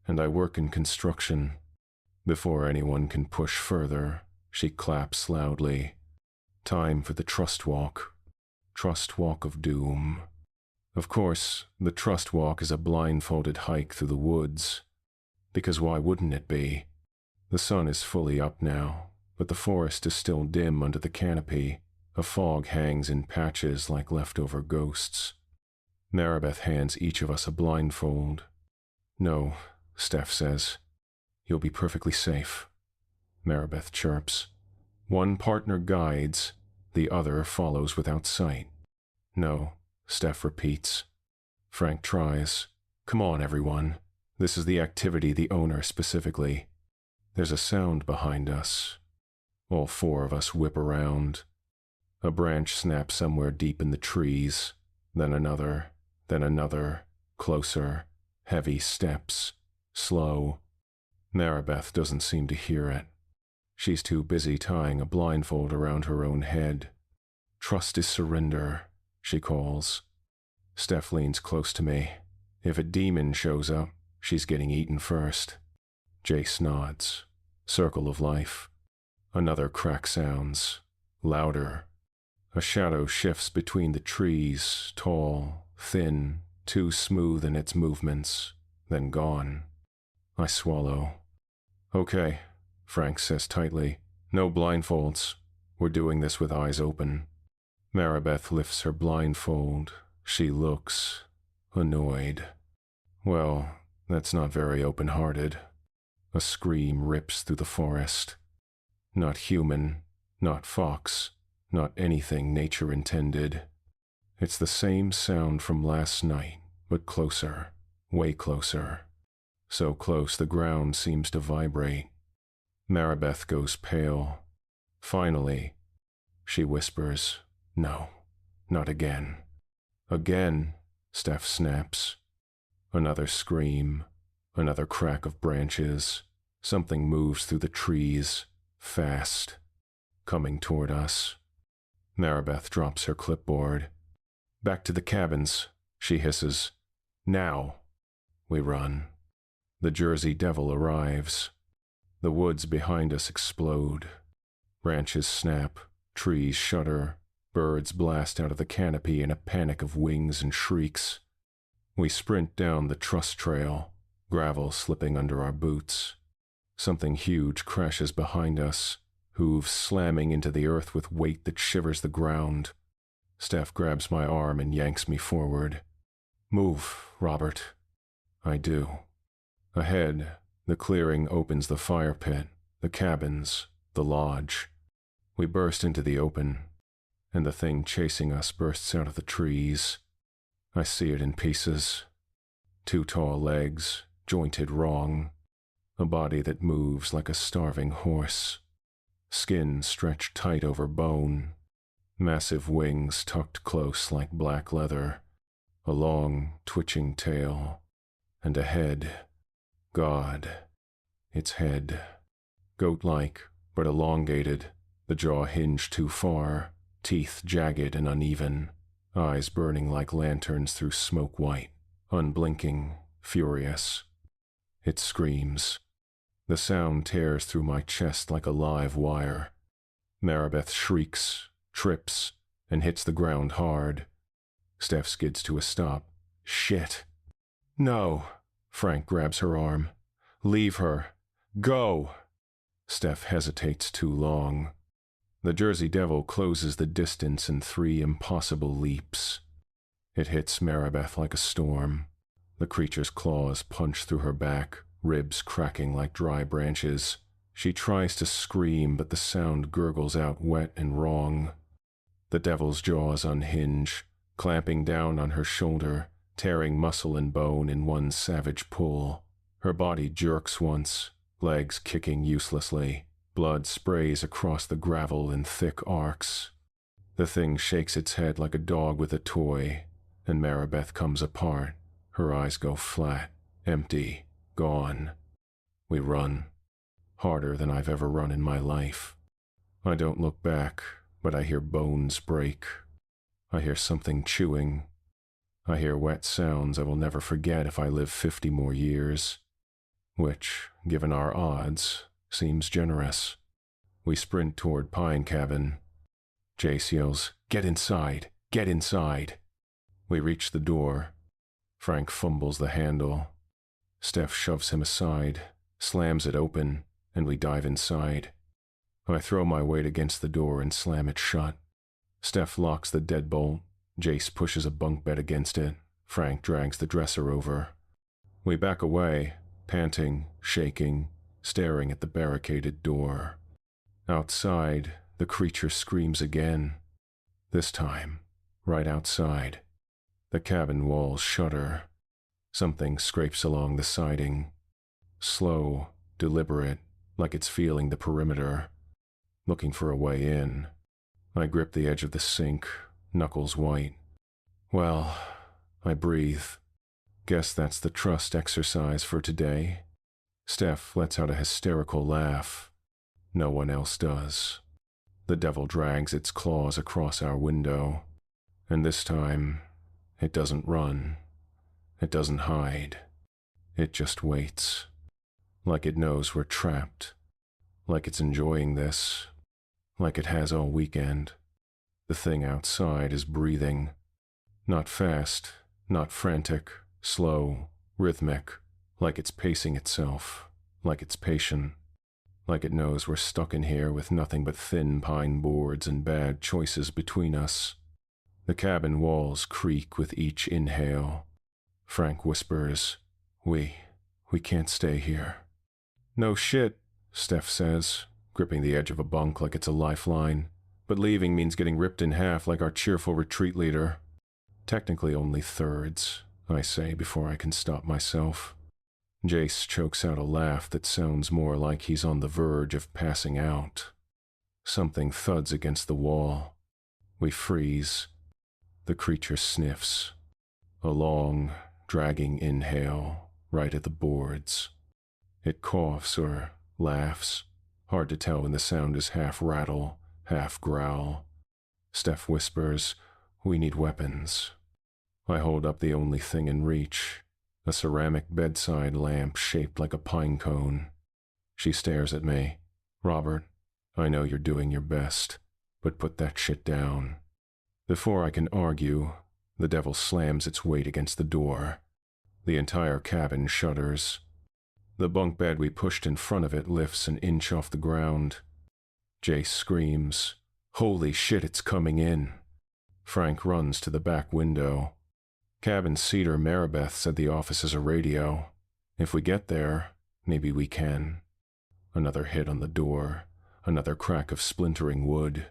And I work in construction. Before anyone can push further, she claps loudly. Time for the trust walk. Trust walk of doom. Of course, the trust walk is a blindfolded hike through the woods. Because why wouldn't it be? The sun is fully up now, but the forest is still dim under the canopy. A fog hangs in patches like leftover ghosts. Maribeth hands each of us a blindfold. No, Steph says. You'll be perfectly safe. Maribeth chirps. One partner guides, the other follows without sight. No, Steph repeats. Frank tries. Come on, everyone. This is the activity, the owner specifically. There's a sound behind us. All four of us whip around. A branch snaps somewhere deep in the trees, then another, closer, heavy steps, slow. Maribeth doesn't seem to hear it. She's too busy tying a blindfold around her own head. Trust is surrender, she calls. Steph leans close to me. If a demon shows up, she's getting eaten first. Jace nods. Circle of life. Another crack sounds. Louder. A shadow shifts between the trees, tall, thin, too smooth in its movements, then gone. I swallow. Okay, Frank says tightly. No blindfolds. We're doing this with eyes open. Maribeth lifts her blindfold. She looks annoyed. Well, that's not very open-hearted. A scream rips through the forest. Not human, not fox, not anything nature intended. It's the same sound from last night, but closer, way closer. So close the ground seems to vibrate. Maribeth goes pale. Finally, she whispers, No, not again. Again, Steph snaps. Another scream, another crack of branches. Something moves through the trees, fast, coming toward us. Maribeth drops her clipboard. Back to the cabins, she hisses. Now. We run. The Jersey Devil arrives. The woods behind us explode. Branches snap, trees shudder, birds blast out of the canopy in a panic of wings and shrieks. We sprint down the truss trail, gravel slipping under our boots. Something huge crashes behind us, hooves slamming into the earth with weight that shivers the ground. Steph grabs my arm and yanks me forward. Move, Robert. I do. Ahead, the clearing opens the fire pit, the cabins, the lodge. We burst into the open, and the thing chasing us bursts out of the trees. I see it in pieces. 2 tall legs, jointed wrong. A body that moves like a starving horse. Skin stretched tight over bone. Massive wings tucked close like black leather. A long, twitching tail. And a head. God. Its head. Goat-like, but elongated. The jaw hinged too far. Teeth jagged and uneven. Eyes burning like lanterns through smoke white. Unblinking, furious. It screams. The sound tears through my chest like a live wire. Maribeth shrieks, trips, and hits the ground hard. Steph skids to a stop. Shit. No. Frank grabs her arm. Leave her. Go. Steph hesitates too long. The Jersey Devil closes the distance in 3 impossible leaps. It hits Maribeth like a storm. The creature's claws punch through her back, ribs cracking like dry branches. She tries to scream, but the sound gurgles out wet and wrong. The devil's jaws unhinge, clamping down on her shoulder, tearing muscle and bone in one savage pull. Her body jerks once, legs kicking uselessly. Blood sprays across the gravel in thick arcs. The thing shakes its head like a dog with a toy, and Maribeth comes apart. Her eyes go flat, empty, gone. We run. Harder than I've ever run in my life. I don't look back, but I hear bones break. I hear something chewing. I hear wet sounds I will never forget if I live 50 more years. Which, given our odds, seems generous. We sprint toward Pine Cabin. Jace yells, "Get inside! Get inside!" We reach the door. Frank fumbles the handle. Steph shoves him aside, slams it open, and we dive inside. I throw my weight against the door and slam it shut. Steph locks the deadbolt. Jace pushes a bunk bed against it. Frank drags the dresser over. We back away, panting, shaking, staring at the barricaded door. Outside, the creature screams again. This time, right outside. The cabin walls shudder. Something scrapes along the siding. Slow, deliberate, like it's feeling the perimeter. Looking for a way in. I grip the edge of the sink, knuckles white. Well, I breathe. Guess that's the trust exercise for today. Steph lets out a hysterical laugh. No one else does. The devil drags its claws across our window. And this time, it doesn't run. It doesn't hide. It just waits. Like it knows we're trapped. Like it's enjoying this. Like it has all weekend. The thing outside is breathing. Not fast, not frantic, slow, rhythmic. Like it's pacing itself. Like it's patient. Like it knows we're stuck in here with nothing but thin pine boards and bad choices between us. The cabin walls creak with each inhale. Frank whispers, We can't stay here." "No shit," Steph says, gripping the edge of a bunk like it's a lifeline. "But leaving means getting ripped in half like our cheerful retreat leader." "Technically only thirds," I say before I can stop myself. Jace chokes out a laugh that sounds more like he's on the verge of passing out. Something thuds against the wall. We freeze. The creature sniffs. A long, dragging inhale right at the boards. It coughs or laughs. Hard to tell when the sound is half rattle, half growl. Steph whispers, "We need weapons." I hold up the only thing in reach. A ceramic bedside lamp shaped like a pine cone. She stares at me. "Robert, I know you're doing your best, but put that shit down." Before I can argue, the devil slams its weight against the door. The entire cabin shudders. The bunk bed we pushed in front of it lifts an inch off the ground. Jace screams, "Holy shit, it's coming in." Frank runs to the back window. Cabin Cedar Maribeth said the office has a radio. If we get there, maybe we can. Another hit on the door, another crack of splintering wood.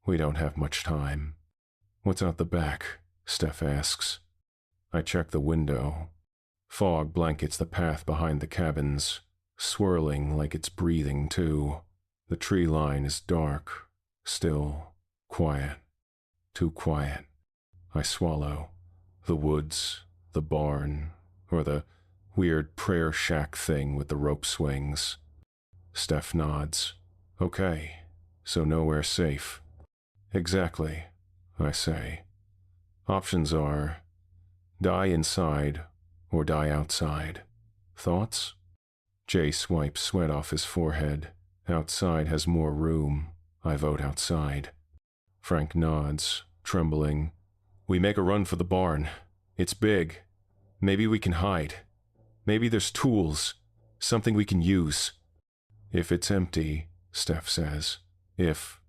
We don't have much time. "What's out the back?" Steph asks. I check the window. Fog blankets the path behind the cabins, swirling like it's breathing too. The tree line is dark, still, quiet. Too quiet. I swallow. The woods, the barn, or the weird prayer shack thing with the rope swings. Steph nods. "Okay, so nowhere safe." "Exactly," I say. "Options are die inside or die outside. Thoughts?" Jace wipes sweat off his forehead. "Outside has more room. I vote outside." Frank nods, trembling. "We make a run for the barn. It's big. Maybe we can hide. Maybe there's tools. Something we can use." "If it's empty," Steph says. "If..."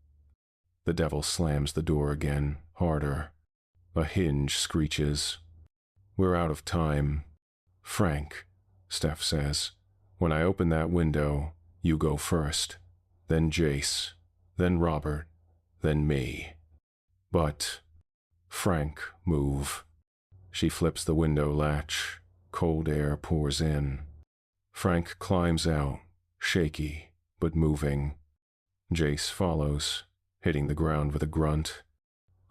The devil slams the door again, harder. A hinge screeches. "We're out of time." "Frank," Steph says, "when I open that window, You go first, then Jace, then Robert, then me. But, Frank, move. She flips the window latch. Cold air pours in. Frank climbs out, shaky, but moving. Jace follows, hitting the ground with a grunt.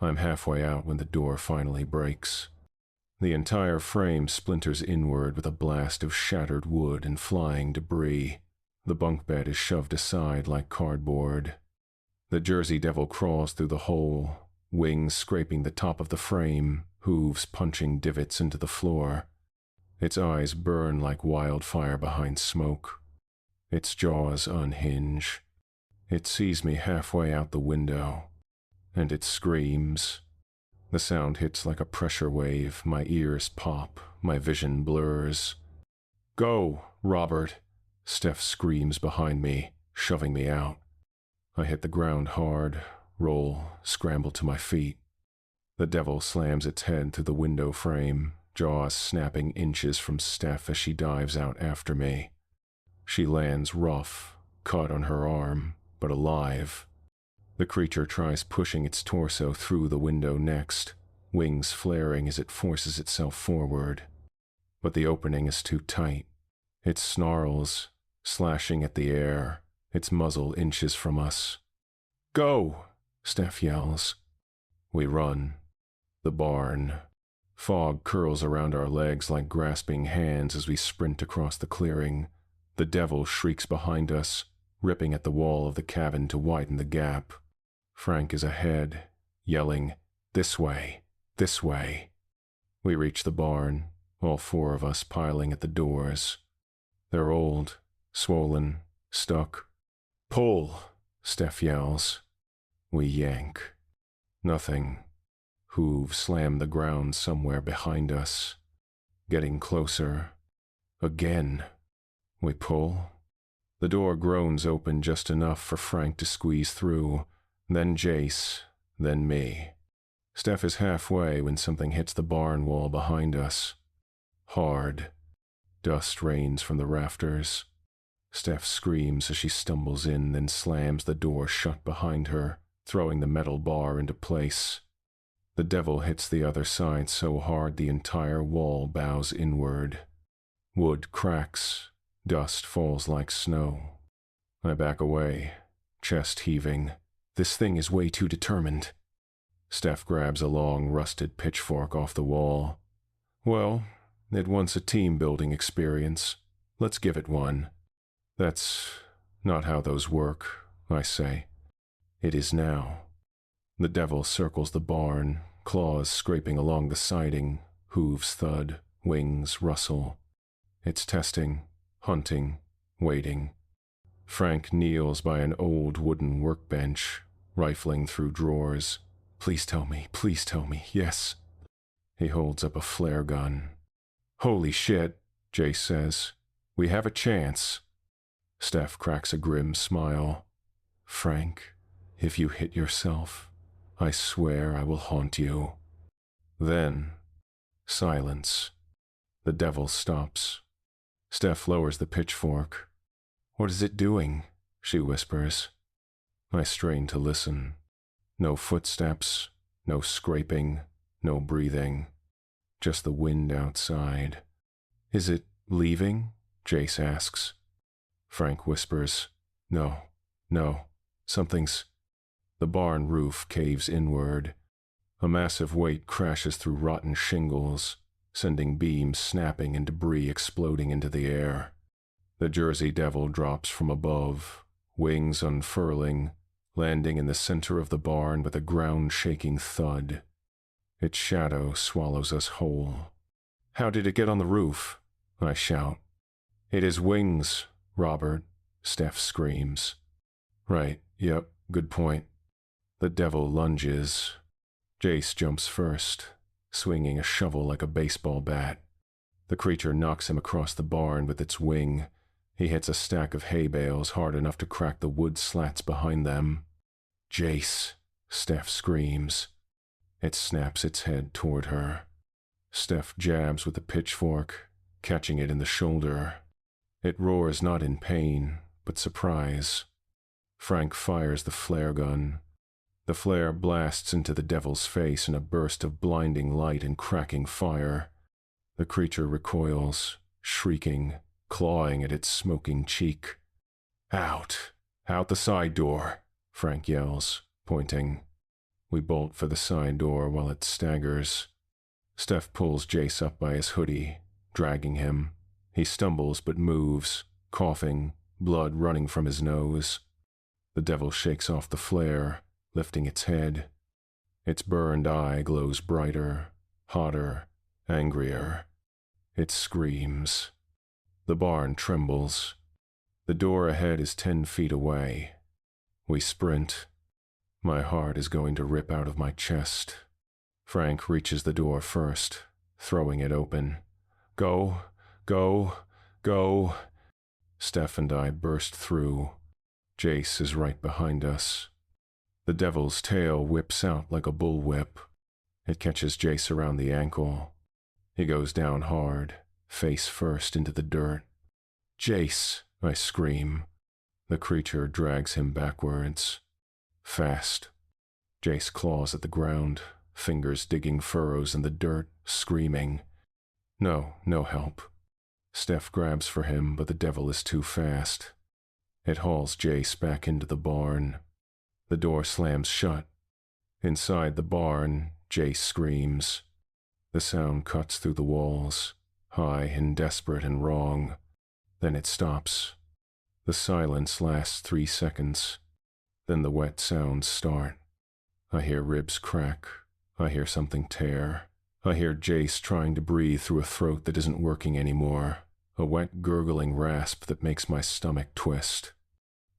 I'm halfway out when the door finally breaks. The entire frame splinters inward with a blast of shattered wood and flying debris. The bunk bed is shoved aside like cardboard. The Jersey Devil crawls through the hole, wings scraping the top of the frame, hooves punching divots into the floor. Its eyes burn like wildfire behind smoke. Its jaws unhinge. It sees me halfway out the window, and it screams. The sound hits like a pressure wave, my ears pop, my vision blurs. Go, Robert, Steph screams behind me, shoving me out. I hit the ground hard, roll, scramble to my feet. The devil slams its head through the window frame, jaws snapping inches from Steph as she dives out after me. She lands rough, cut on her arm, but alive. The creature tries pushing its torso through the window next, wings flaring as it forces itself forward. But the opening is too tight. It snarls, slashing at the air, its muzzle inches from us. Go! Steph yells. We run. The barn. Fog curls around our legs like grasping hands as we sprint across the clearing. The devil shrieks behind us, ripping at the wall of the cabin to widen the gap. Frank is ahead, yelling, "This way, this way." We reach the barn, all four of us piling at the doors. They're old, swollen, stuck. Pull, Steph yells. We yank. Nothing. Hooves slam the ground somewhere behind us. Getting closer. Again. We pull. The door groans open just enough for Frank to squeeze through, then Jace, then me. Steph is halfway when something hits the barn wall behind us. Hard. Dust rains from the rafters. Steph screams as she stumbles in, then slams the door shut behind her, throwing the metal bar into place. The devil hits the other side so hard the entire wall bows inward. Wood cracks. Dust falls like snow. I back away, chest heaving. This thing is way too determined. Steph grabs a long, rusted pitchfork off the wall. Well, it wants a team-building experience. Let's give it one. That's not how those work, I say. It is now. The devil circles the barn, claws scraping along the siding, hooves thud, wings rustle. It's testing, hunting, waiting. Frank kneels by an old wooden workbench, rifling through drawers. Please tell me, yes. He holds up a flare gun. Holy shit, Jace says. We have a chance. Steph cracks a grim smile. Frank, if you hit yourself, I swear I will haunt you. Then, silence. The devil stops. Steph lowers the pitchfork. What is it doing? She whispers. I strain to listen. No footsteps, no scraping, no breathing. Just the wind outside. Is it leaving? Jace asks. Frank whispers. No, something's... The barn roof caves inward. A massive weight crashes through rotten shingles, sending beams snapping and debris exploding into the air. The Jersey Devil drops from above, wings unfurling, landing in the center of the barn with a ground-shaking thud. Its shadow swallows us whole. How did it get on the roof? I shout. It is wings, Robert, Steph screams. Right, yep, good point. The devil lunges. Jace jumps first, swinging a shovel like a baseball bat. The creature knocks him across the barn with its wing. He hits a stack of hay bales hard enough to crack the wood slats behind them. Jace, Steph screams. It snaps its head toward her. Steph jabs with the pitchfork, catching it in the shoulder. It roars not in pain, but surprise. Frank fires the flare gun. The flare blasts into the devil's face in a burst of blinding light and cracking fire. The creature recoils, shrieking, clawing at its smoking cheek. Out! Out the side door! Frank yells, pointing. We bolt for the side door while it staggers. Steph pulls Jace up by his hoodie, dragging him. He stumbles but moves, coughing, blood running from his nose. The devil shakes off the flare, lifting its head. Its burned eye glows brighter, hotter, angrier. It screams. The barn trembles. The door ahead is 10 feet away. We sprint. My heart is going to rip out of my chest. Frank reaches the door first, throwing it open. Go, go, go. Steph and I burst through. Jace is right behind us. The devil's tail whips out like a bullwhip. It catches Jace around the ankle. He goes down hard, face first into the dirt. Jace, I scream. The creature drags him backwards. Fast. Jace claws at the ground, fingers digging furrows in the dirt, screaming. No help. Steph grabs for him, but the devil is too fast. It hauls Jace back into the barn. The door slams shut. Inside the barn, Jace screams. The sound cuts through the walls, high and desperate and wrong. Then it stops. The silence lasts 3 seconds. Then the wet sounds start. I hear ribs crack. I hear something tear. I hear Jace trying to breathe through a throat that isn't working anymore. A wet, gurgling rasp that makes my stomach twist.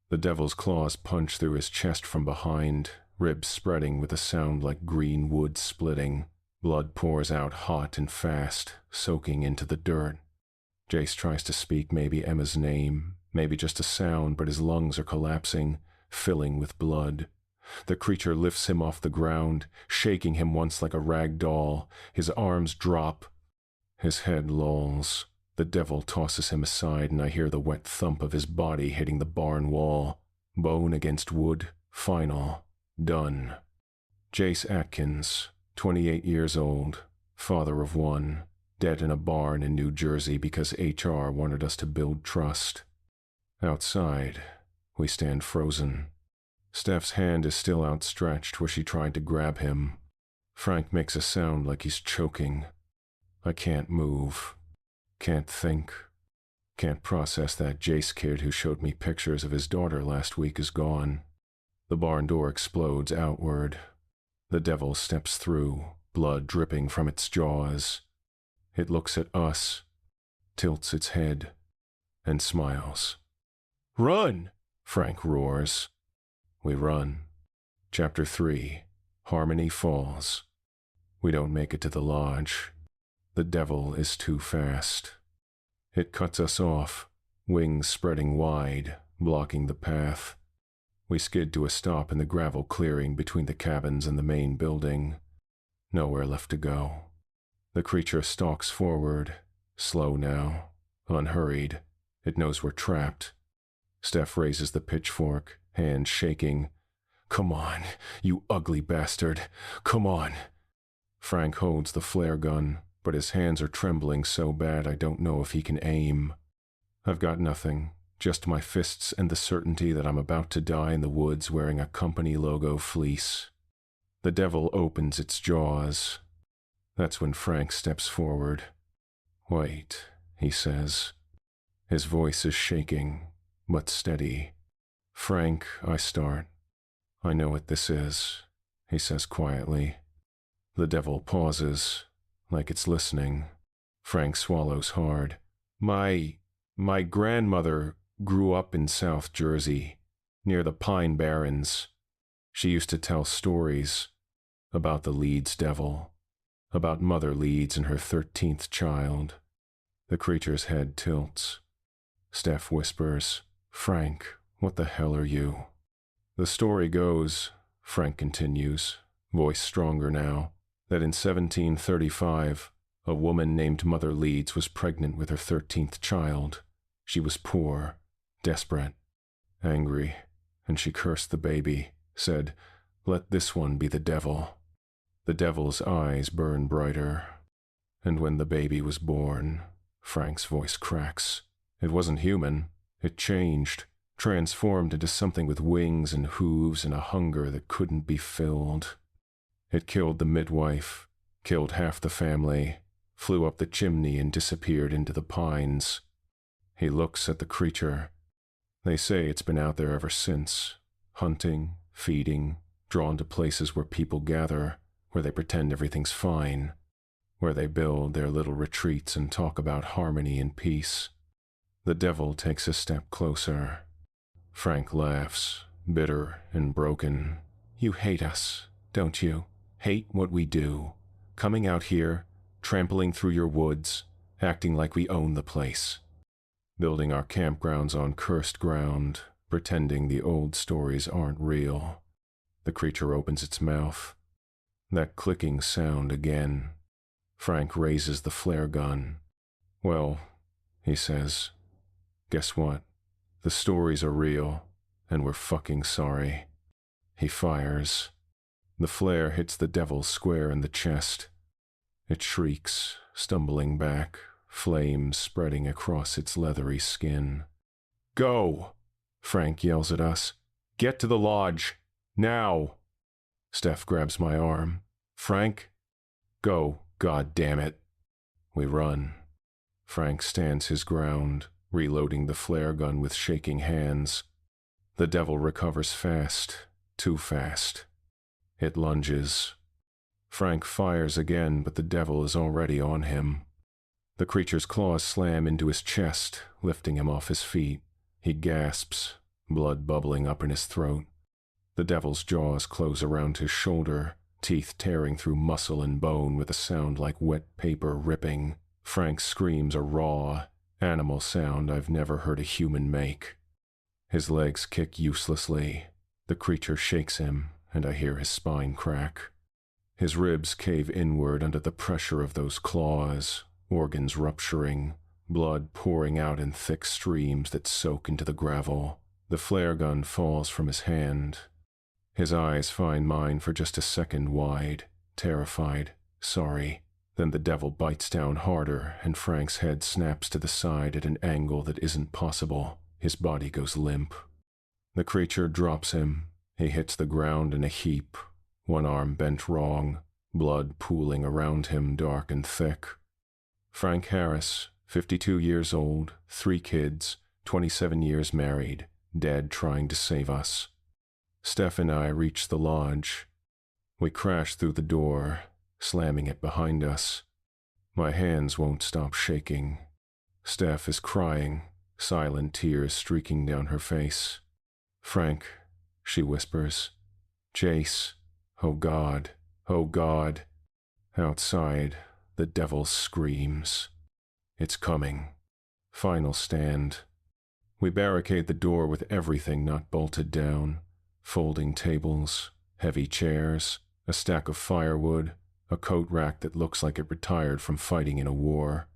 The devil's claws punch through his chest from behind, ribs spreading with a sound like green wood splitting. Blood pours out hot and fast, soaking into the dirt. Jace tries to speak maybe Emma's name, maybe just a sound, but his lungs are collapsing, filling with blood. The creature lifts him off the ground, shaking him once like a rag doll. His arms drop. His head lolls. The devil tosses him aside, and I hear the wet thump of his body hitting the barn wall. Bone against wood. Final. Done. Jace Atkins, 28 years old, father of 1, dead in a barn in New Jersey because HR wanted us to build trust. Outside, we stand frozen. Steph's hand is still outstretched where she tried to grab him. Frank makes a sound like he's choking. I can't move. Can't think. Can't process that Jace kid who showed me pictures of his daughter last week is gone. The barn door explodes outward. The devil steps through, blood dripping from its jaws. It looks at us, tilts its head, and smiles. Run! Frank roars. We run. Chapter 3. Harmony Falls. We don't make it to the lodge. The devil is too fast. It cuts us off, wings spreading wide, blocking the path. We skid to a stop in the gravel clearing between the cabins and the main building. Nowhere left to go. The creature stalks forward, slow now, unhurried. It knows we're trapped. Steph raises the pitchfork, hand shaking. Come on, you ugly bastard. Come on. Frank holds the flare gun, but his hands are trembling so bad I don't know if he can aim. I've got nothing, just my fists and the certainty that I'm about to die in the woods wearing a company logo fleece. The devil opens its jaws. That's when Frank steps forward. Wait, he says. His voice is shaking, but steady. Frank, I start. I know what this is, he says quietly. The devil pauses, like it's listening. Frank swallows hard. My grandmother grew up in South Jersey, near the Pine Barrens. She used to tell stories about the Leeds devil, about Mother Leeds and her 13th child. The creature's head tilts. Steph whispers, Frank, what the hell are you? The story goes, Frank continues, voice stronger now, that in 1735, a woman named Mother Leeds was pregnant with her 13th child. She was poor, desperate. angry, and she cursed the baby, said, "Let this one be the devil." The devil's eyes burn brighter. And when the baby was born, Frank's voice cracks. It wasn't human. It changed, transformed into something with wings and hooves and a hunger that couldn't be filled. It killed the midwife, killed half the family, flew up the chimney and disappeared into the pines. He looks at the creature. They say it's been out there ever since, hunting, feeding, drawn to places where people gather, where they pretend everything's fine, where they build their little retreats and talk about harmony and peace. The devil takes a step closer. Frank laughs, bitter and broken. "You hate us, don't you? Hate what we do. Coming out here, trampling through your woods, acting like we own the place. Building our campgrounds on cursed ground, pretending the old stories aren't real." The creature opens its mouth. That clicking sound again. Frank raises the flare gun. "Well," he says, "guess what? The stories are real, and we're fucking sorry." He fires. The flare hits the devil square in the chest. It shrieks, stumbling back, flames spreading across its leathery skin. "Go!" Frank yells at us. "Get to the lodge! Now!" Steph grabs my arm. "Frank, go, God damn it!" We run. Frank stands his ground, reloading the flare gun with shaking hands. The devil recovers fast, too fast. It lunges. Frank fires again, but the devil is already on him. The creature's claws slam into his chest, lifting him off his feet. He gasps, blood bubbling up in his throat. The devil's jaws close around his shoulder, teeth tearing through muscle and bone with a sound like wet paper ripping. Frank's screams a raw, animal sound I've never heard a human make. His legs kick uselessly. The creature shakes him, and I hear his spine crack. His ribs cave inward under the pressure of those claws, organs rupturing, blood pouring out in thick streams that soak into the gravel. The flare gun falls from his hand. His eyes find mine for just a second wide, terrified, sorry. Then the devil bites down harder, and Frank's head snaps to the side at an angle that isn't possible. His body goes limp. The creature drops him. He hits the ground in a heap, one arm bent wrong, blood pooling around him dark and thick. Frank Harris, 52 years old, 3 kids, 27 years married, dead trying to save us. Steph and I reach the lodge. We crash through the door, slamming it behind us. My hands won't stop shaking. Steph is crying, silent tears streaking down her face. "Frank," she whispers. "Jace, oh God, oh God." Outside, the devil screams. It's coming. Final stand. We barricade the door with everything not bolted down. Folding tables, heavy chairs, a stack of firewood, a coat rack that looks like it retired from fighting in a war.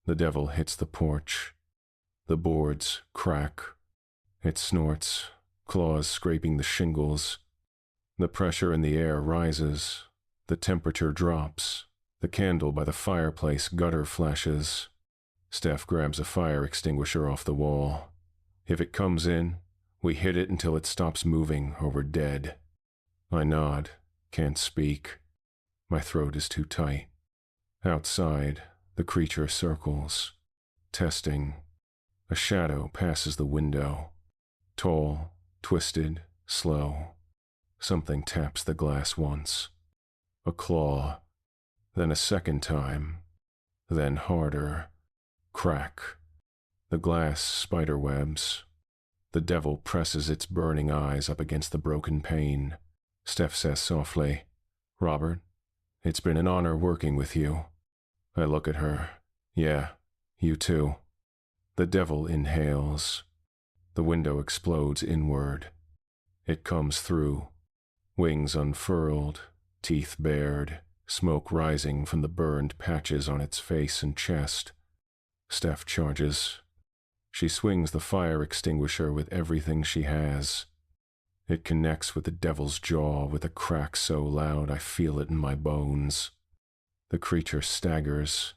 The devil hits the porch. The boards crack. It snorts, claws scraping the shingles. The pressure in the air rises. The temperature drops. The candle by the fireplace gutter flashes. Steph grabs a fire extinguisher off the wall. If it comes in, we hit it until it stops moving or we're dead. I nod, can't speak. My throat is too tight. Outside, the creature circles. Testing. A shadow passes the window. Tall, twisted, slow. Something taps the glass once. A claw. Then a second time. Then harder. Crack. The glass spiderwebs. The devil presses its burning eyes up against the broken pane. Steph says softly, "Robert, it's been an honor working with you." I look at her. "Yeah, you too." The devil inhales. The window explodes inward. It comes through. Wings unfurled, teeth bared, smoke rising from the burned patches on its face and chest. Steph charges. She swings the fire extinguisher with everything she has. It connects with the devil's jaw with a crack so loud I feel it in my bones. The creature staggers.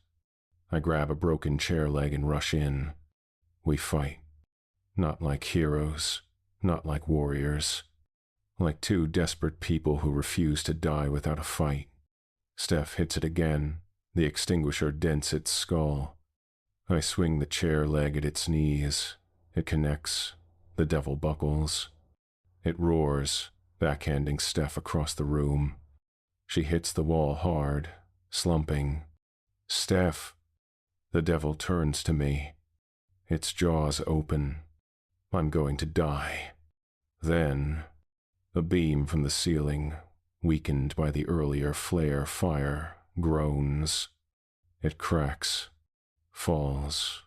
I grab a broken chair leg and rush in. We fight. Not like heroes, not like warriors. Like two desperate people who refuse to die without a fight. Steph hits it again. The extinguisher dents its skull. I swing the chair leg at its knees. It connects. The devil buckles. It roars, backhanding Steph across the room. She hits the wall hard, slumping. Steph! The devil turns to me. Its jaws open. I'm going to die. Then, a beam from the ceiling, weakened by the earlier flare fire, groans. It cracks, falls,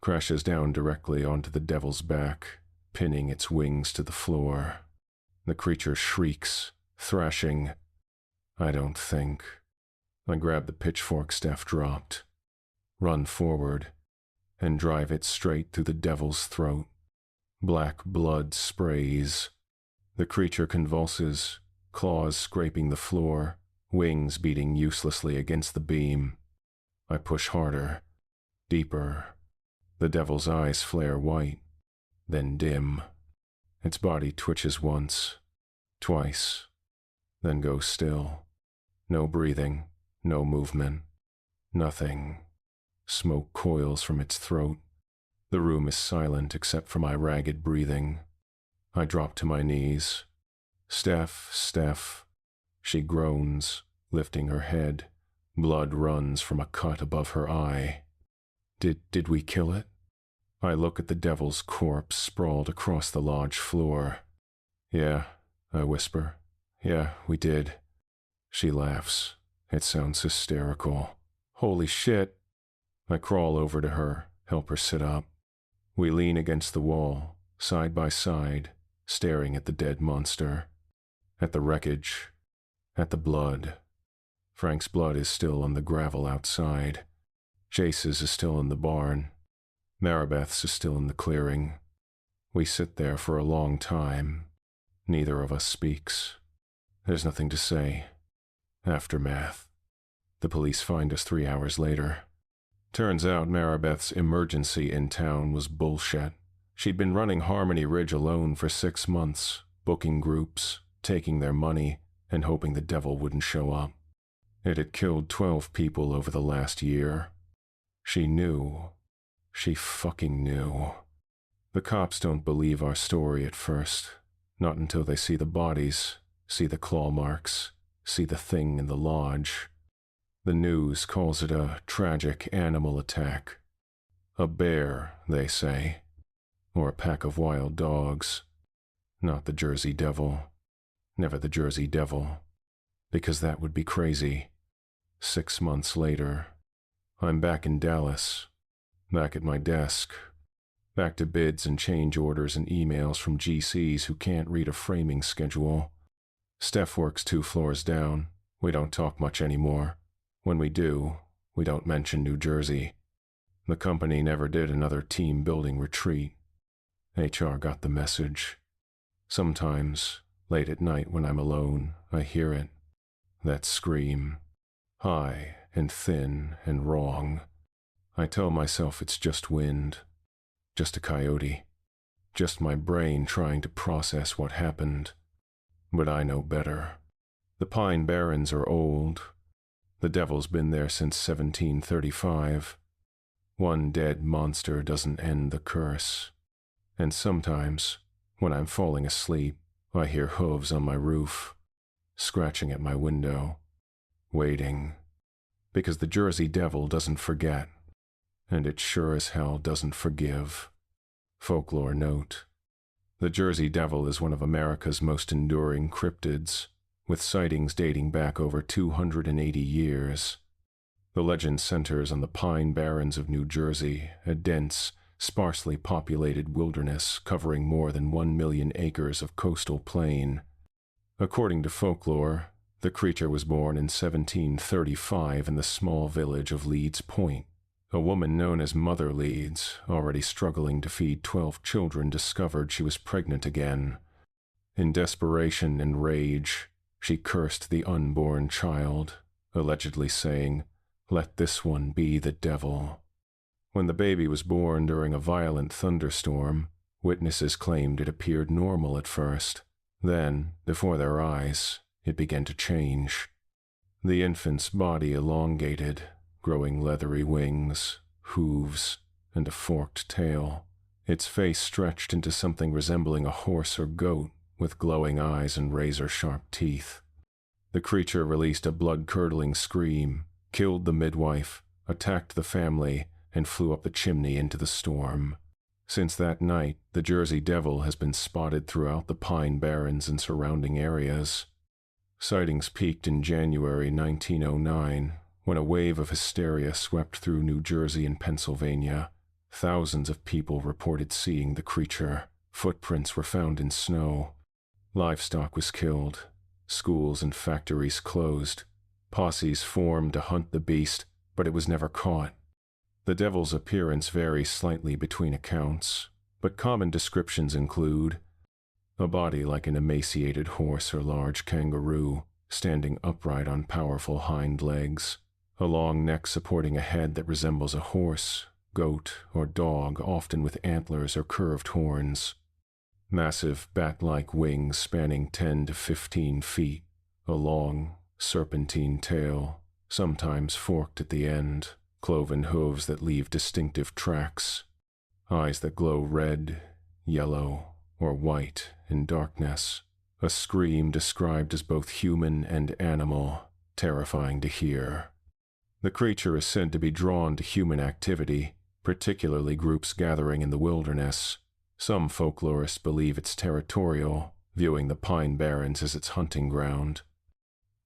crashes down directly onto the devil's back, pinning its wings to the floor. The creature shrieks, thrashing. I don't think. I grab the pitchfork Steph dropped, run forward, and drive it straight through the devil's throat. Black blood sprays. The creature convulses, claws scraping the floor, wings beating uselessly against the beam. I push harder, deeper. The devil's eyes flare white, then dim. Its body twitches once, twice, then goes still. No breathing, no movement, nothing. Smoke coils from its throat. The room is silent except for my ragged breathing. I drop to my knees. Steph, Steph. She groans, lifting her head. Blood runs from a cut above her eye. Did we kill it? I look at the devil's corpse sprawled across the lodge floor. Yeah, I whisper. Yeah, we did. She laughs. It sounds hysterical. Holy shit. I crawl over to her, help her sit up. We lean against the wall, side by side, staring at the dead monster. At the wreckage. At the blood. Frank's blood is still on the gravel outside. Jace's is still in the barn. Maribeth's is still in the clearing. We sit there for a long time. Neither of us speaks. There's nothing to say. Aftermath. The police find us 3 hours later. Turns out Maribeth's emergency in town was bullshit. She'd been running Harmony Ridge alone for 6 months, booking groups, taking their money, and hoping the devil wouldn't show up. It had killed 12 people over the last year. She knew. She fucking knew. The cops don't believe our story at first. Not until they see the bodies, see the claw marks, see the thing in the lodge. The news calls it a tragic animal attack. A bear, they say. Or a pack of wild dogs. Not the Jersey Devil. Never the Jersey Devil. Because that would be crazy. 6 months later, I'm back in Dallas. Back at my desk. Back to bids and change orders and emails from GCs who can't read a framing schedule. Steph works 2 floors down. We don't talk much anymore. When we do, we don't mention New Jersey. The company never did another team-building retreat. HR got the message. Sometimes, late at night when I'm alone, I hear it. That scream. High and thin and wrong. I tell myself it's just wind. Just a coyote. Just my brain trying to process what happened. But I know better. The Pine Barrens are old. The devil's been there since 1735. One dead monster doesn't end the curse. And sometimes, when I'm falling asleep, I hear hooves on my roof, scratching at my window, waiting. Because the Jersey Devil doesn't forget, and it sure as hell doesn't forgive. Folklore note. The Jersey Devil is one of America's most enduring cryptids, with sightings dating back over 280 years. The legend centers on the Pine Barrens of New Jersey, a dense, sparsely populated wilderness covering more than 1 million acres of coastal plain. According to folklore, the creature was born in 1735 in the small village of Leeds Point, A woman known as Mother Leeds, already struggling to feed 12 children, discovered she was pregnant again. In desperation and rage, she cursed the unborn child, allegedly saying, "Let this one be the devil." When the baby was born during a violent thunderstorm, witnesses claimed it appeared normal at first. Then, before their eyes, it began to change. The infant's body elongated, growing leathery wings, hooves, and a forked tail. Its face stretched into something resembling a horse or goat, with glowing eyes and razor-sharp teeth. The creature released a blood-curdling scream, killed the midwife, attacked the family, and flew up the chimney into the storm. Since that night, the Jersey Devil has been spotted throughout the Pine Barrens and surrounding areas. Sightings peaked in January 1909, when a wave of hysteria swept through New Jersey and Pennsylvania. Thousands of people reported seeing the creature. Footprints were found in snow. Livestock was killed. Schools and factories closed. Posses formed to hunt the beast, but it was never caught. The devil's appearance varies slightly between accounts, but common descriptions include a body like an emaciated horse or large kangaroo, standing upright on powerful hind legs, a long neck supporting a head that resembles a horse, goat, or dog, often with antlers or curved horns, massive bat-like wings spanning 10 to 15 feet, a long, serpentine tail, sometimes forked at the end, cloven hooves that leave distinctive tracks, eyes that glow red, yellow, or white in darkness, a scream described as both human and animal, terrifying to hear. The creature is said to be drawn to human activity, particularly groups gathering in the wilderness. Some folklorists believe it's territorial, viewing the Pine Barrens as its hunting ground.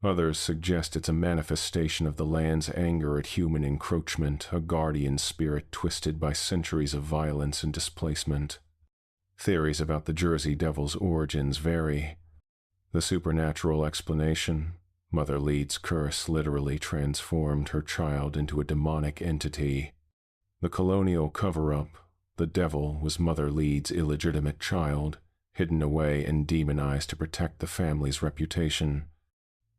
Others suggest it's a manifestation of the land's anger at human encroachment, a guardian spirit twisted by centuries of violence and displacement. Theories about the Jersey Devil's origins vary. The supernatural explanation: Mother Leeds' curse literally transformed her child into a demonic entity. The colonial cover-up: the devil was Mother Leeds' illegitimate child, hidden away and demonized to protect the family's reputation.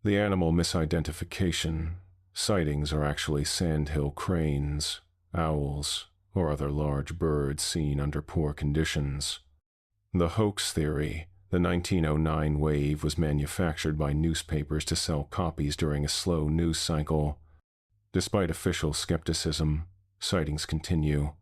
The animal misidentification: sightings are actually sandhill cranes, owls, or other large birds seen under poor conditions. The hoax theory: the 1909 wave was manufactured by newspapers to sell copies during a slow news cycle. Despite official skepticism, sightings continue.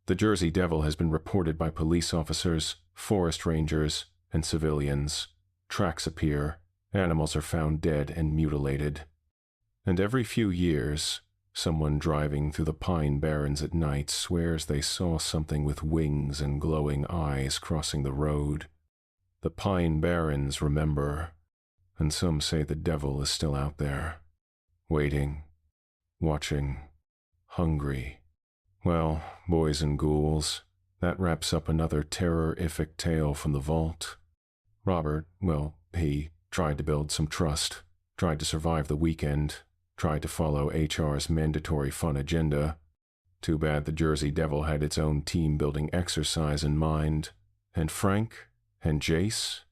The Jersey Devil has been reported by police officers, forest rangers, and civilians. Tracks appear. Animals are found dead and mutilated. And every few years, someone driving through the Pine Barrens at night swears they saw something with wings and glowing eyes crossing the road. The Pine Barrens remember, and some say the devil is still out there, waiting, watching, hungry. Well, boys and ghouls, that wraps up another terror-ific tale from the vault. Robert, well, he tried to build some trust, tried to survive the weekend, tried to follow HR's mandatory fun agenda. Too bad the Jersey Devil had its own team-building exercise in mind. And Frank? And Jace?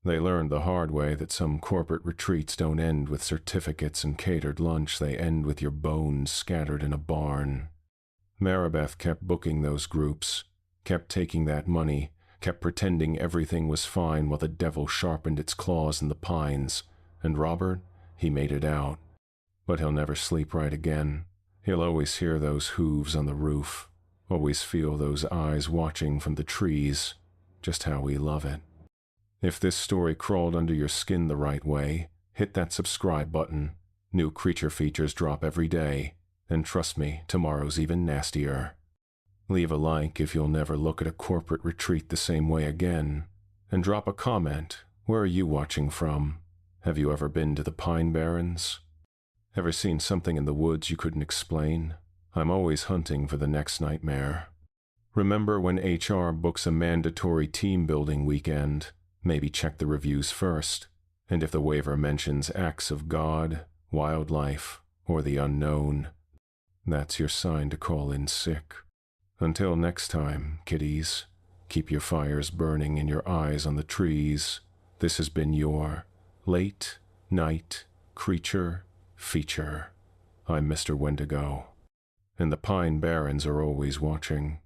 They learned the hard way that some corporate retreats don't end with certificates and catered lunch, they end with your bones scattered in a barn. Maribeth kept booking those groups, kept taking that money, kept pretending everything was fine while the devil sharpened its claws in the pines, and Robert, he made it out. But he'll never sleep right again. He'll always hear those hooves on the roof, always feel those eyes watching from the trees, just how we love it. If this story crawled under your skin the right way, hit that subscribe button. New creature features drop every day, and trust me, tomorrow's even nastier. Leave a like if you'll never look at a corporate retreat the same way again, and drop a comment. Where are you watching from? Have you ever been to the Pine Barrens? Ever seen something in the woods you couldn't explain? I'm always hunting for the next nightmare. Remember, when HR books a mandatory team-building weekend, maybe check the reviews first, and if the waiver mentions acts of God, wildlife, or the unknown, That's your sign to call in sick. Until next time, kiddies, keep your fires burning and your eyes on the trees. This has been your late night creature feature. I'm Mr. Wendigo, and the Pine Barrens are always watching.